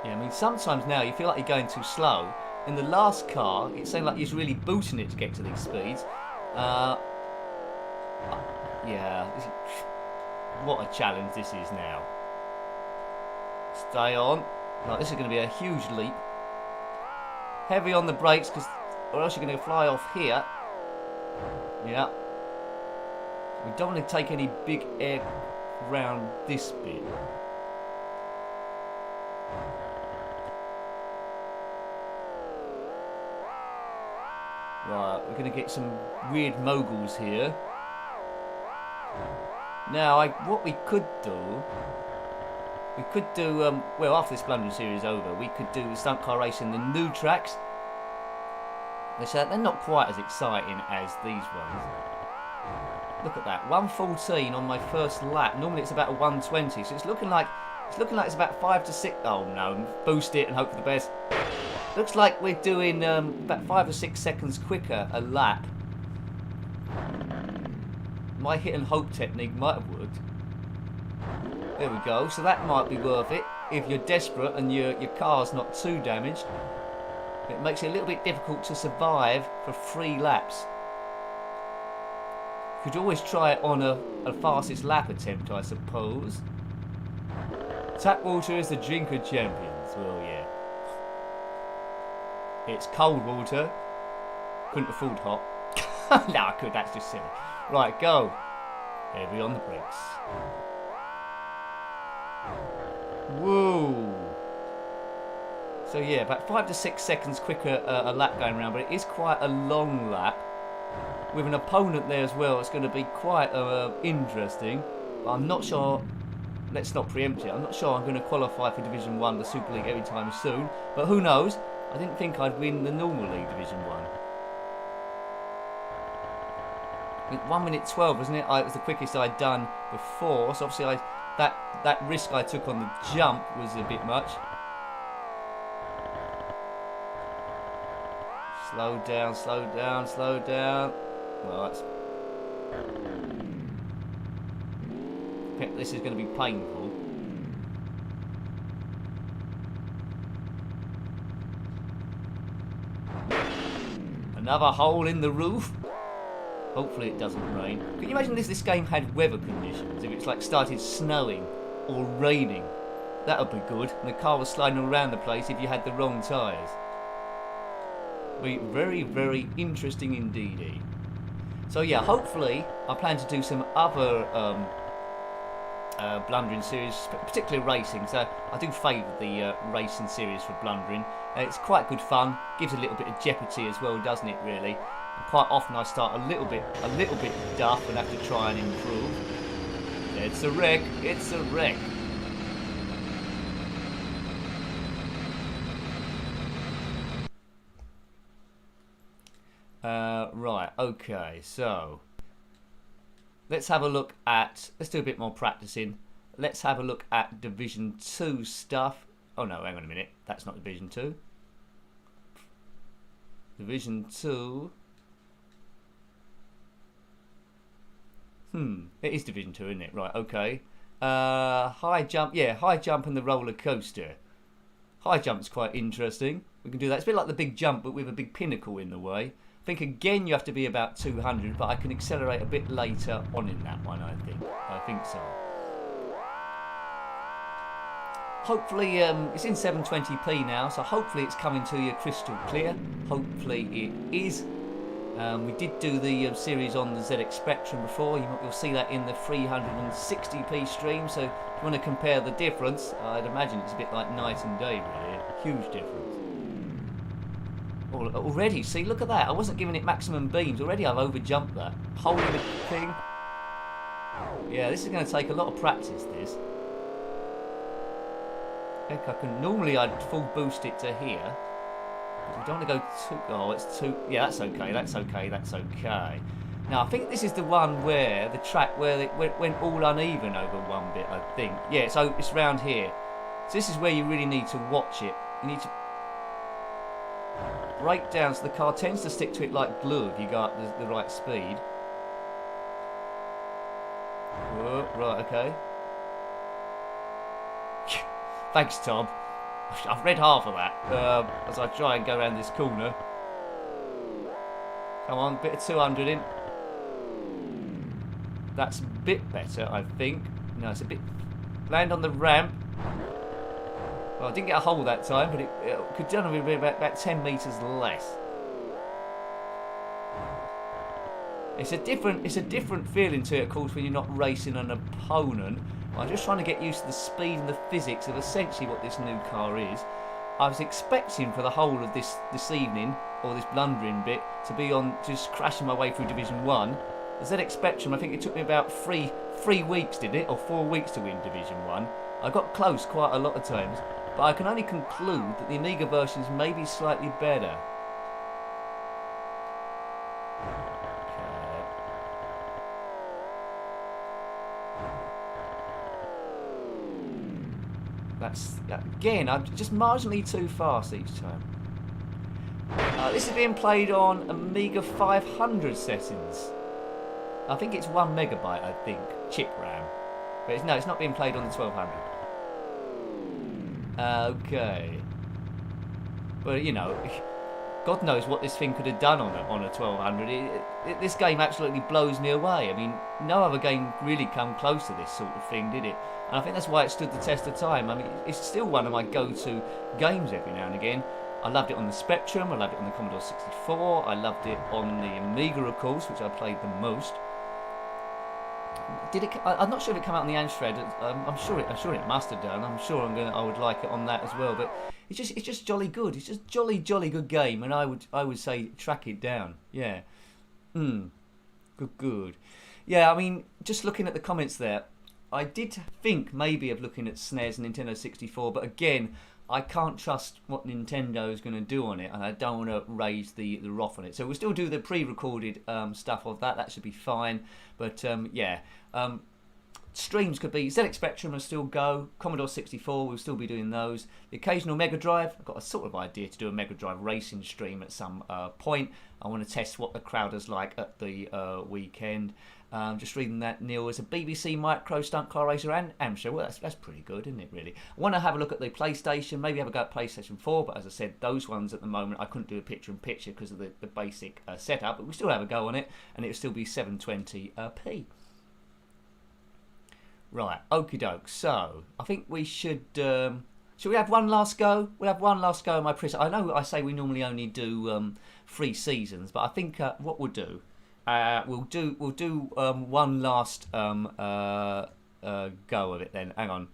Yeah, I mean, sometimes now you feel like you're going too slow. In the last car, it seemed like you're really boosting it to get to these speeds. Yeah, what a challenge this is now. Stay on. Right, this is going to be a huge leap. Heavy on the brakes, or else you're going to fly off here. Yeah. We don't want to take any big air round this bit. Right, we're going to get some weird moguls here. Now, what we could do... well, after this Blundering series is over, we could do stunt car racing the new tracks. They're not quite as exciting as these ones. Look at that, 114 on my first lap. Normally it's about a 120, so it's looking like it's about 5 to 6. Oh no, boost it and hope for the best. Looks like we're doing about 5 or 6 seconds quicker a lap. My hit and hope technique might have worked. There we go, so that might be worth it if you're desperate and your car's not too damaged. It makes it a little bit difficult to survive for 3 laps. You could always try it on a fastest lap attempt, I suppose. Tap water is the drink of champions. Well, yeah. It's cold water. Couldn't afford hot. No, I could, that's just silly. Right, go. Heavy on the brakes. Whoa. So yeah, about 5 to 6 seconds quicker a lap going around, but it is quite a long lap. With an opponent there as well, it's going to be quite interesting. But I'm not sure, let's not preempt it, I'm not sure I'm going to qualify for Division 1, the Super League, anytime soon. But who knows? I didn't think I'd win the normal league, Division 1. 1 minute 12, wasn't it? It was the quickest I'd done before, so obviously that risk I took on the jump was a bit much. Slow down, slow down, slow down. Well, this is going to be painful. Another hole in the roof. Hopefully it doesn't rain. Can you imagine if this game had weather conditions? If it's like started snowing or raining, that would be good. And the car was sliding all around the place if you had the wrong tyres. Be very, very interesting indeed. So yeah, hopefully I plan to do some other Blundering series, particularly racing. So I do favour the racing series for Blundering. It's quite good fun. Gives a little bit of jeopardy as well, doesn't it? Really. And quite often I start a little bit duff and have to try and improve. It's a wreck. It's a wreck. Right, okay, so let's have a look at, let's do a bit more practicing. Let's have a look at Division 2 stuff. Oh no, hang on a minute, that's not Division 2. Division 2. It is Division 2, isn't it? Right, okay. High jump, yeah, high jump and the roller coaster. High jump's quite interesting. We can do that. It's a bit like the big jump, but with a big pinnacle in the way. I think again you have to be about 200, but I can accelerate a bit later on in that one, I think so. Hopefully, it's in 720p now, so hopefully it's coming to you crystal clear. Hopefully it is. We did do the series on the ZX Spectrum before. You'll see that in the 360p stream, so if you want to compare the difference, I'd imagine it's a bit like night and day, really. A huge difference. Already, see, look at that. I wasn't giving it maximum beams. Already I've overjumped that. Holding the thing. Yeah, this is going to take a lot of practice, this. Heck, normally I'd full boost it to here. But we don't want to go too... Oh, it's too... Yeah, that's okay, that's okay, that's okay. Now, I think this is the one where the track where it went all uneven over one bit, I think. Yeah, so it's round here. So this is where you really need to watch it. You need to brake down, so the car tends to stick to it like glue if you go up the right speed. Whoa, right, okay. Thanks, Tom. I've read half of that as I try and go around this corner. Come on, bit of 200 in. That's a bit better, I think. No, it's a bit... Land on the ramp. Well, I didn't get a hole that time, but it could generally be about 10 metres less. It's a different feeling to it, of course, when you're not racing an opponent. I'm just trying to get used to the speed and the physics of essentially what this new car is. I was expecting for the whole of this evening, or this blundering bit, to be on just crashing my way through Division 1. The ZX Spectrum, I think it took me about three weeks, did it? Or 4 weeks to win Division 1. I got close quite a lot of times, but I can only conclude that the Amiga versions may be slightly better. That's, again, I'm just marginally too fast each time. This is being played on Amiga 500 settings. I think it's 1 megabyte, I think, chip RAM. But it's not being played on the 1200. Okay. But, you know, God knows what this thing could have done on a 1200. This game absolutely blows me away. I mean, no other game really come close to this sort of thing, did it? And I think that's why it stood the test of time. I mean, it's still one of my go-to games every now and again. I loved it on the Spectrum, I loved it on the Commodore 64, I loved it on the Amiga, of course, which I played the most. Did it? I'm not sure if it came out on the Amstrad. I'm sure it must have done. I'm sure I would like it on that as well. But it's just jolly good. It's just jolly good game, and I would say track it down. Yeah. Good. Yeah, I mean, just looking at the comments there, I did think maybe of looking at SNES and Nintendo 64, but again, I can't trust what Nintendo is going to do on it, and I don't want to raise the wrath on it. So we'll still do the pre-recorded stuff of that. That should be fine. But yeah, streams could be ZX Spectrum will still go. Commodore 64 we'll still be doing those. The occasional Mega Drive. I've got a sort of idea to do a Mega Drive racing stream at some point. I want to test what the crowd is like at the weekend. Just reading that, Neil is a BBC Micro Stunt Car Racer and Amstrad. Well, that's pretty good, isn't it, really? I want to have a look at the PlayStation, maybe have a go at PlayStation 4, but as I said, those ones at the moment, I couldn't do a picture-in-picture because of the basic setup, but we still have a go on it, and it'll still be 720p. Right, okie doke. So, I think we should we have one last go? We'll have one last go at my preset. I know I say we normally only do 3 seasons, but I think what we'll do, we'll do one last go of it then. Hang on.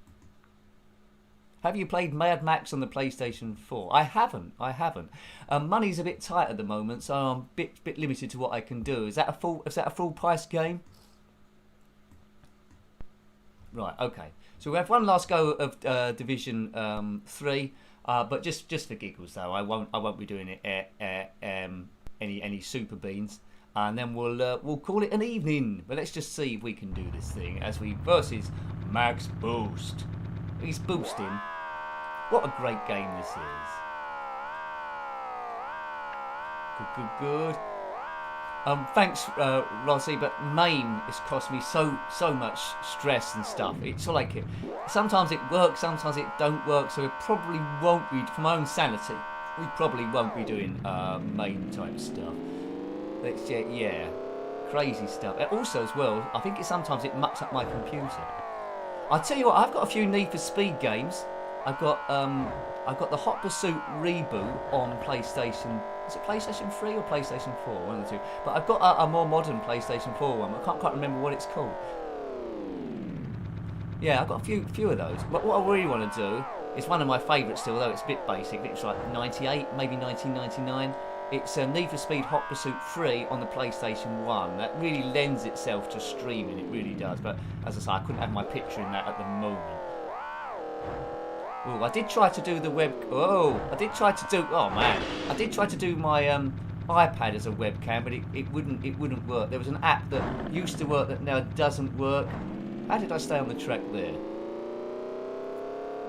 Have you played Mad Max on the PlayStation 4? I haven't. Money's a bit tight at the moment, so I'm a bit limited to what I can do. Is that a full price game? Right. Okay. So we have one last go of Division 3, but just for giggles though. I won't be doing it any super beans. And then we'll call it an evening. But let's just see if we can do this thing as we versus Max Boost. He's boosting. What a great game this is. Good. Thanks, Rossi, but MAME has cost me so much stress and stuff. It's like sometimes it works, sometimes it don't work. So it probably won't be, for my own sanity, we probably won't be doing MAME type stuff. It's, yeah, crazy stuff. Also, as well, I think sometimes it mucks up my computer. I'll tell you what, I've got a few Need for Speed games. I've got the Hot Pursuit reboot on PlayStation. Is it PlayStation 3 or PlayStation 4? One of the two. But I've got a more modern PlayStation 4 one. I can't quite remember what it's called. Yeah, I've got a few of those. But what I really want to do is one of my favourites still, although it's a bit basic. It's like 98, maybe 1999. It's Need for Speed Hot Pursuit 3 on the PlayStation 1. That really lends itself to streaming, it really does. But as I say, I couldn't have my picture in that at the moment. Oh, I did try to do the web... I did try to do my iPad as a webcam, but it wouldn't work. There was an app that used to work that now doesn't work. How did I stay on the track there?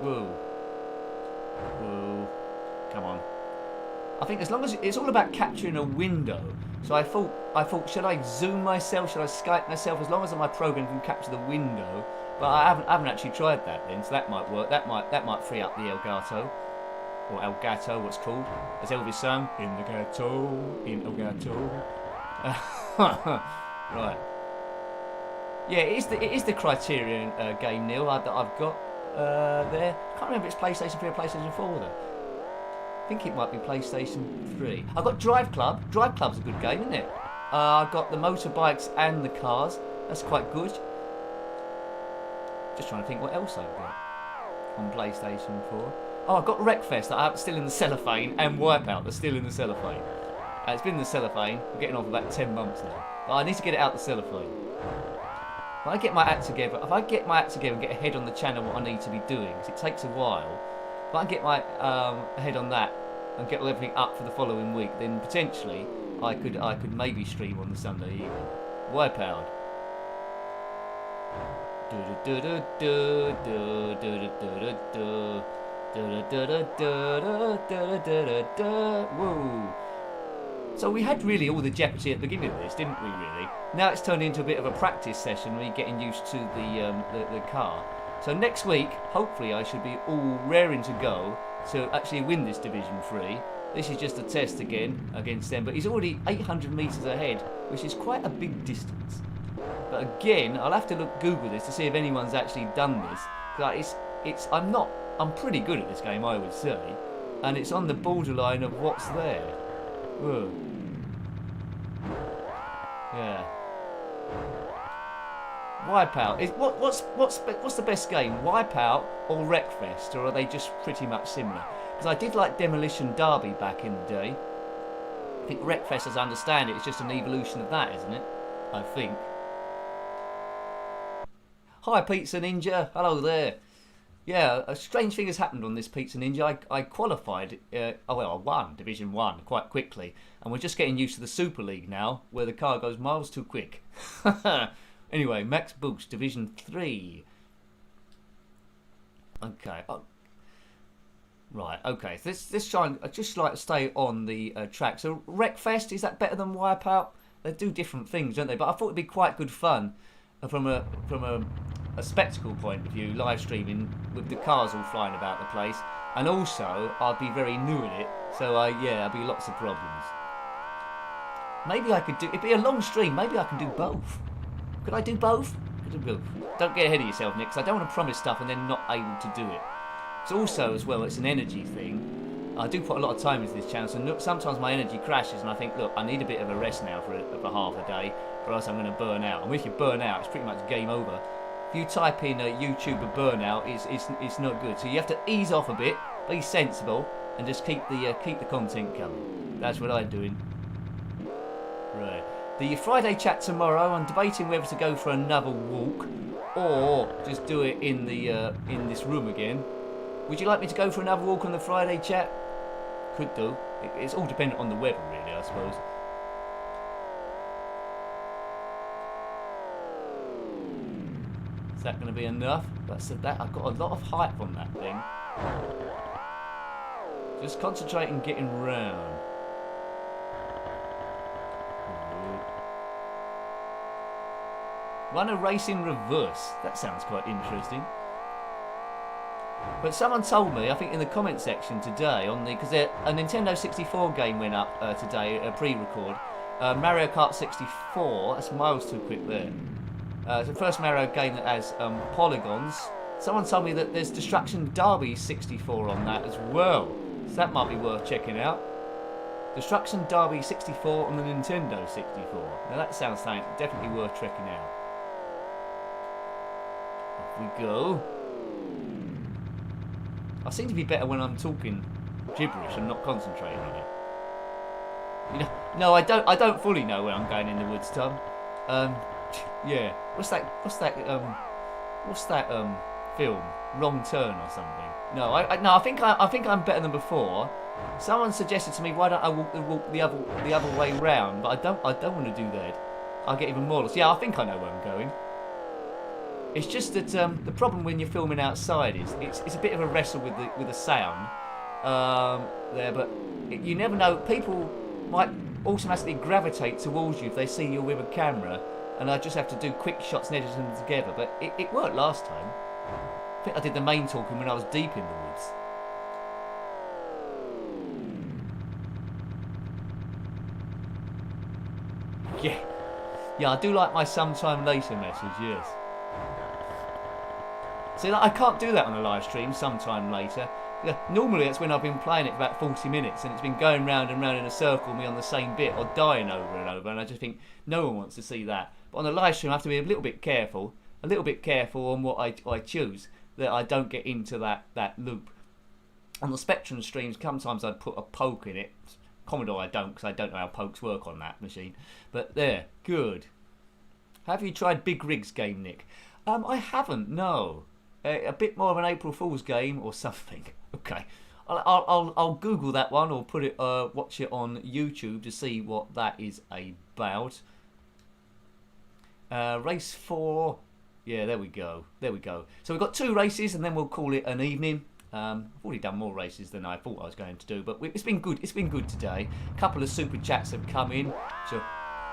Whoa. Come on. I think as long as it's all about capturing a window. So I thought, should I zoom myself? Should I Skype myself? As long as my program can capture the window. But I haven't actually tried that then, so that might work. That might free up the Elgato. Or Elgato, what's called, as Elvis sang, in the ghetto, in Elgato. Right. Yeah, it is the Criterion game, Neil, that I've got there. I can't remember if it's PlayStation 3 or PlayStation 4 though. I think it might be PlayStation 3. I've got Drive Club. Drive Club's a good game, isn't it? I've got the motorbikes and the cars. That's quite good. Just trying to think what else I've got on PlayStation 4. Oh, I've got Wreckfest that I'm still in the cellophane, and Wipeout that's still in the cellophane. It's been in the cellophane. I'm getting on for about 10 months now. But I need to get it out the cellophane. If I get my act together and get ahead on the channel what I need to be doing, because it takes a while. If I can get my head on that and get everything up for the following week, then potentially I could maybe stream on the Sunday evening. Wipeout. Whoa. So we had really all the jeopardy at the beginning of this, didn't we, really? Now it's turned into a bit of a practice session, really getting used to the car. So next week, hopefully I should be all raring to go to actually win this Division 3. This is just a test again against them, but he's already 800 metres ahead, which is quite a big distance. But again, I'll have to Google this to see if anyone's actually done this. I'm pretty good at this game, I would say, and it's on the borderline of what's there. Whoa. Yeah. Wipeout. What's the best game? Wipeout or Wreckfest, or are they just pretty much similar? Because I did like Demolition Derby back in the day. I think Wreckfest, as I understand it, is just an evolution of that, isn't it? I think. Hi, Pizza Ninja. Hello there. Yeah, a strange thing has happened on this Pizza Ninja. I qualified, I won Division 1 quite quickly, and we're just getting used to the Super League now, where the car goes miles too quick. Anyway, Max Boost, Division 3. Okay. Right, okay. This try I'd just like to stay on the track. So, Wreckfest, is that better than Wipeout? They do different things, don't they? But I thought it'd be quite good fun from a spectacle point of view, live streaming with the cars all flying about the place, and also I'd be very new at it, so there'd be lots of problems. Maybe I could do. It'd be a long stream. Maybe I can do both. Could I do both? Could do both. Don't get ahead of yourself, Nick, because I don't want to promise stuff and then not able to do it. It's also as well. It's an energy thing. I do put a lot of time into this channel, so sometimes my energy crashes, and I think, look, I need a bit of a rest now for half a day, or else I'm going to burn out. And if you burn out, it's pretty much game over. If you type in YouTuber burnout, it's not good. So you have to ease off a bit, be sensible, and just keep the content coming. That's what I'm doing. Right. The Friday chat tomorrow. I'm debating whether to go for another walk or just do it in this room again. Would you like me to go for another walk on the Friday chat? Could do. It's all dependent on the weather, really, I suppose. Is that going to be enough? I've got a lot of hype on that thing. Just concentrate on getting round. Run a race in reverse. That sounds quite interesting. But someone told me, I think in the comment section today, because a Nintendo 64 game went up today, a pre-record. Mario Kart 64. That's miles too quick there. It's the first Mario game that has polygons. Someone told me that there's Destruction Derby 64 on that as well. So that might be worth checking out. Destruction Derby 64 on the Nintendo 64. Now that sounds definitely worth checking out. Off we go. I seem to be better when I'm talking gibberish and not concentrating on it. You know, no, I don't fully know where I'm going in the woods, Tom. Yeah. What's that film? Wrong Turn or something? No, I think I'm better than before. Someone suggested to me, why don't I walk the other way round? But I don't want to do that. I'll get even more lost. Yeah, I think I know where I'm going. It's just that the problem when you're filming outside is it's a bit of a wrestle with the sound, there, but you never know. People might automatically gravitate towards you if they see you with a camera, and I just have to do quick shots and edit them together. But it worked last time. I think I did the main talking when I was deep in the woods. Yeah, I do like my sometime later message, yes. See, like, I can't do that on a live stream sometime later. Yeah, normally it's when I've been playing it for about 40 minutes and it's been going round and round in a circle, me on the same bit or dying over and over, and I just think no one wants to see that. But on a live stream I have to be a little bit careful on what I choose, that I don't get into that loop. On the Spectrum streams, sometimes I'd put a poke in it. Commodore I don't, because I don't know how pokes work on that machine. But there, good. Have you tried Big Rigs game, Nick? I haven't, no. A bit more of an April Fool's game or something. Okay, I'll Google that one or put it, watch it on YouTube to see what that is about. Race 4. Yeah, there we go. So we've got 2 races and then we'll call it an evening. I've already done more races than I thought I was going to do, but it's been good. It's been good today. A couple of super chats have come in, so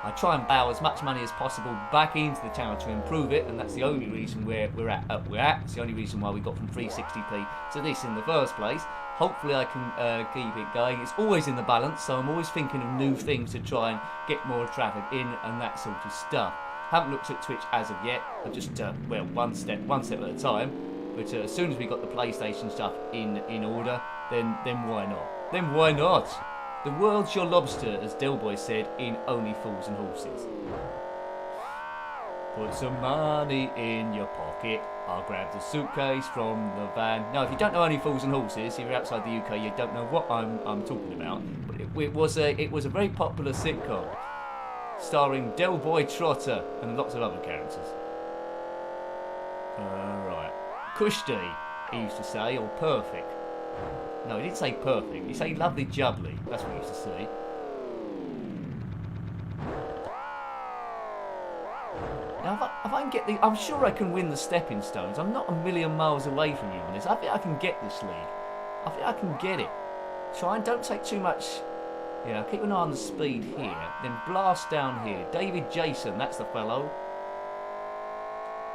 I try and bow as much money as possible back into the channel to improve it, and that's the only reason we're at. It's the only reason why we got from 360p to this in the first place. Hopefully I can keep it going. It's always in the balance, so I'm always thinking of new things to try and get more traffic in and that sort of stuff. Haven't looked at Twitch as of yet. I just one step at a time. But as soon as we got the PlayStation stuff in order, then why not? Then why not? The world's your lobster, as Delboy said in Only Fools and Horses. Put some money in your pocket. I'll grab the suitcase from the van. Now, if you don't know Only Fools and Horses, if you're outside the UK, you don't know what I'm talking about. But it was a very popular sitcom, starring Delboy Trotter and lots of other characters. Right. Kushti, he used to say, or perfect. No, he didn't say perfect. He said lovely jubbly. That's what he used to say. Now, if I can get I'm sure I can win the stepping stones. I'm not a million miles away from you on this. I think I can get this league. I think I can get it. Try and don't take too much. Yeah, keep an eye on the speed here. Then blast down here. David Jason, that's the fellow.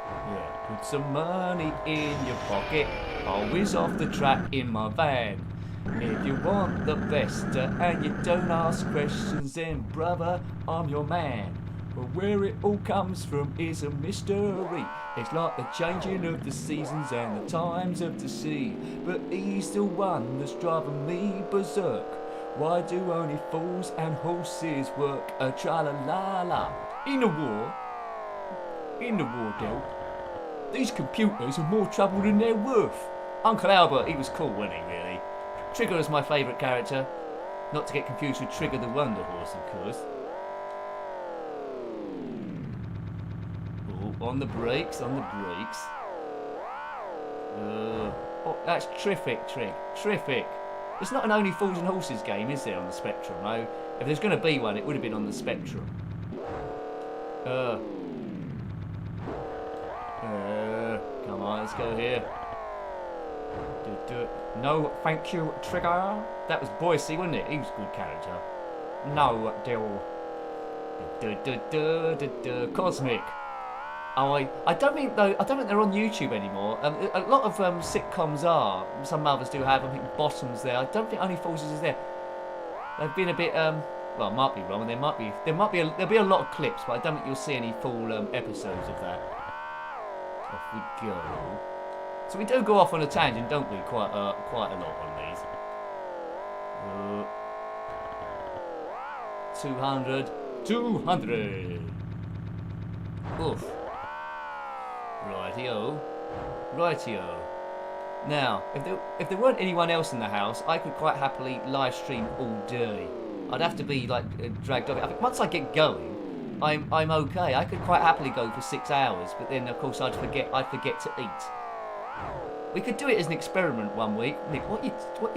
Yeah, put some money in your pocket. I'll whiz off the track in my van. If you want the best and you don't ask questions, then brother, I'm your man. But where it all comes from is a mystery. It's like the changing of the seasons and the times of the sea. But he's the one that's driving me berserk. Why do only fools and horses work? Tra-la-la-la. In the war, Del, these computers are more trouble than they're worth. Uncle Albert, he was cool, wasn't he, really? Trigger is my favourite character. Not to get confused with Trigger the Wonder Horse, of course. Oh, on the brakes. Oh, that's terrific, Trig. Terrific. It's not an Only Fools and Horses game, is there, on the Spectrum? No. If there's going to be one, it would have been on the Spectrum. Come on, let's go here. No, thank you, Trigger. That was Boise, wasn't it? He was a good character. No, Dill. Cosmic. Oh, I don't think they're on YouTube anymore. A lot of sitcoms are. Some others do have. I think Bottom's there. I don't think Only Fools is there. They've been a bit well, I might be wrong. There'll be a lot of clips, but I don't think you'll see any full episodes of that. Off we go. So we do go off on a tangent, don't we? Quite a lot on these. 200. Oof. Rightio. Now, if there weren't anyone else in the house, I could quite happily live stream all day. I'd have to be like dragged off. I think once I get going, I'm okay. I could quite happily go for 6 hours, but then of course I'd forget to eat. We could do it as an experiment one week. Nick, what you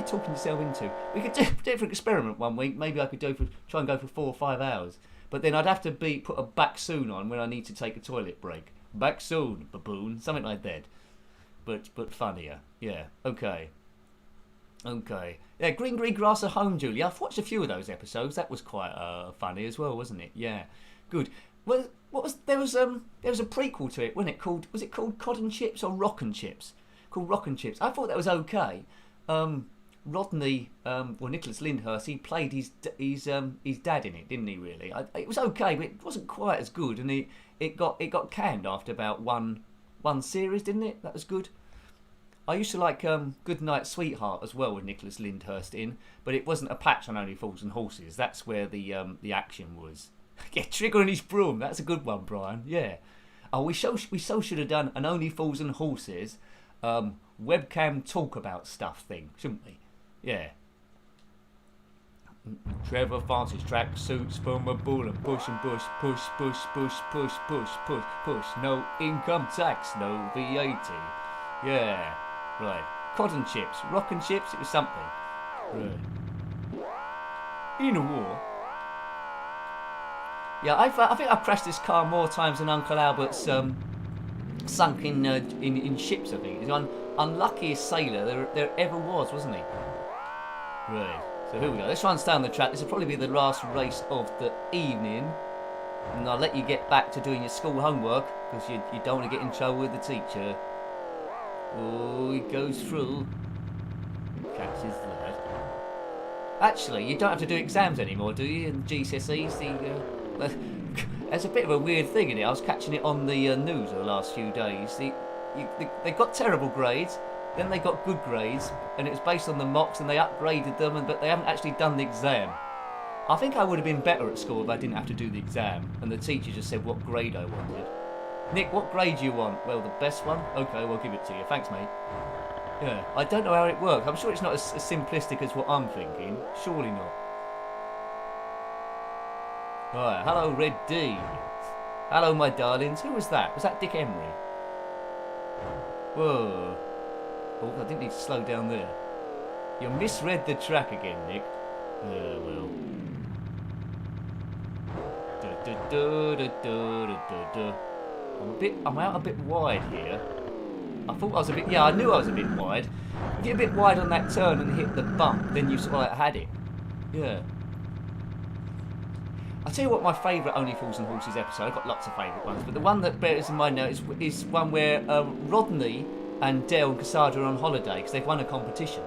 talking yourself into? We could do it for an experiment one week. Maybe I could try and go for 4 or 5 hours. But then I'd have to put a back soon on when I need to take a toilet break. Back soon, baboon, something like that. But funnier. Yeah, okay. Okay. Yeah, Green Grass at Home, Julie. I've watched a few of those episodes. That was quite funny as well, wasn't it? Yeah. Good. Well, there was a prequel to it, wasn't it? Was it called Cod and Chips or Rock and Chips? Called Rock and Chips. I thought that was okay. Rodney, Nicholas Lyndhurst, he played his dad in it, didn't he? Really, it was okay, but it wasn't quite as good, and it got canned after about one series, didn't it? That was good. I used to like Good Night Sweetheart as well with Nicholas Lyndhurst in, but it wasn't a patch on Only Fools and Horses. That's where the action was. Yeah, Trigger and his broom. That's a good one, Brian. Yeah. Oh, we so should have done an Only Fools and Horses webcam talk about stuff thing, shouldn't we? Yeah. Trevor Francis track suits from a bull and push, push. No income tax, no VAT. Yeah. Right. Cod and Chips, Rock and Chips, it was something. Right. In a war. Yeah, I think I've crashed this car more times than Uncle Albert's sunk in ships, I think. He's the unluckiest sailor there ever was, wasn't he? Right. So here we go. Let's try and stay on the track. This will probably be the last race of the evening. And I'll let you get back to doing your school homework, because you don't want to get in trouble with the teacher. Oh, he goes through. Catches that. Actually, you don't have to do exams anymore, do you? In GCSEs, that's a bit of a weird thing, isn't it? I was catching it on the news the last few days. They got terrible grades, then they got good grades, and it was based on the mocks, and they upgraded them, but they haven't actually done the exam. I think I would have been better at school if I didn't have to do the exam, and the teacher just said what grade I wanted. Nick, what grade do you want? Well, the best one? Okay, we'll give it to you. Thanks, mate. Yeah, I don't know how it works. I'm sure it's not as simplistic as what I'm thinking. Surely not. Right, hello, Red D. Hello, my darlings. Who was that? Was that Dick Emery? Whoa. Oh, I didn't need to slow down there. You misread the track again, Nick. Well. I'm out a bit wide here. I thought I was a bit, I knew I was a bit wide. If you're a bit wide on that turn and hit the bump, then you sort of like had it. Yeah. I'll tell you what my favourite Only Fools and Horses episode, I've got lots of favourite ones, but the one that bears in mind now is one where Rodney and Dale and Cassandra are on holiday because they've won a competition.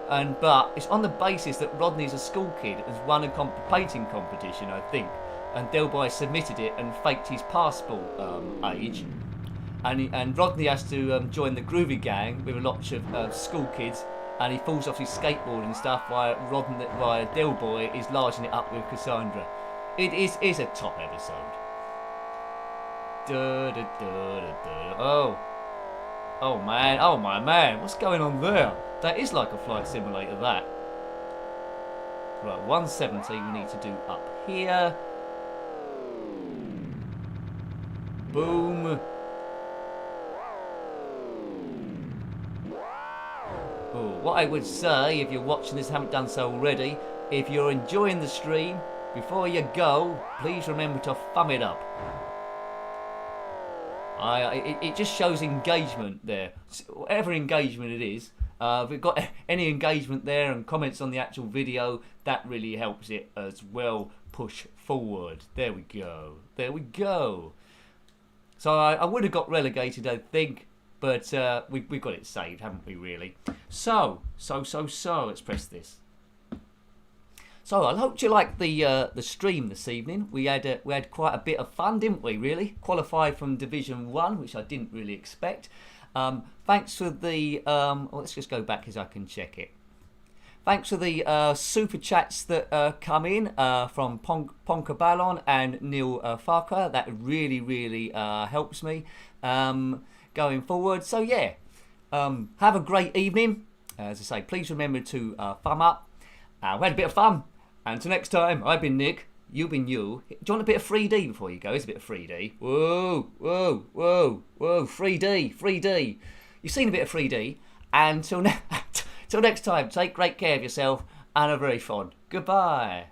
But it's on the basis that Rodney's a school kid and has won a painting competition, I think. And Delboy submitted it and faked his passport age. And Rodney has to join the groovy gang with a lot of school kids, and he falls off his skateboard and stuff while Delboy is larging it up with Cassandra. It is a top episode. Oh man, oh my man, what's going on there? That is like a flight simulator, that. Right, 170 we need to do up here. Boom. Oh, what I would say, if you're watching this and haven't done so already, if you're enjoying the stream, before you go, please remember to thumb it up. It just shows engagement there. Whatever engagement it is, if we've got any engagement there and comments on the actual video, that really helps it as well push forward. There we go. There we go. So I would have got relegated, I think, but we've got it saved, haven't we, really? So, let's press this. So I hope you liked the stream this evening. We had quite a bit of fun, didn't we, really? Qualified from Division 1, which I didn't really expect. Thanks for the... let's just go back as I can check it. Thanks for the super chats that come in from Ponka Ballon and Neil Farker. That really, really helps me going forward. So, yeah, have a great evening. As I say, please remember to thumb up. We had a bit of fun. Until next time, I've been Nick. You've been you. Do you want a bit of 3D before you go? It's a bit of 3D. Whoa, 3D. You've seen a bit of 3D. And till next time, take great care of yourself and are very fond. Goodbye.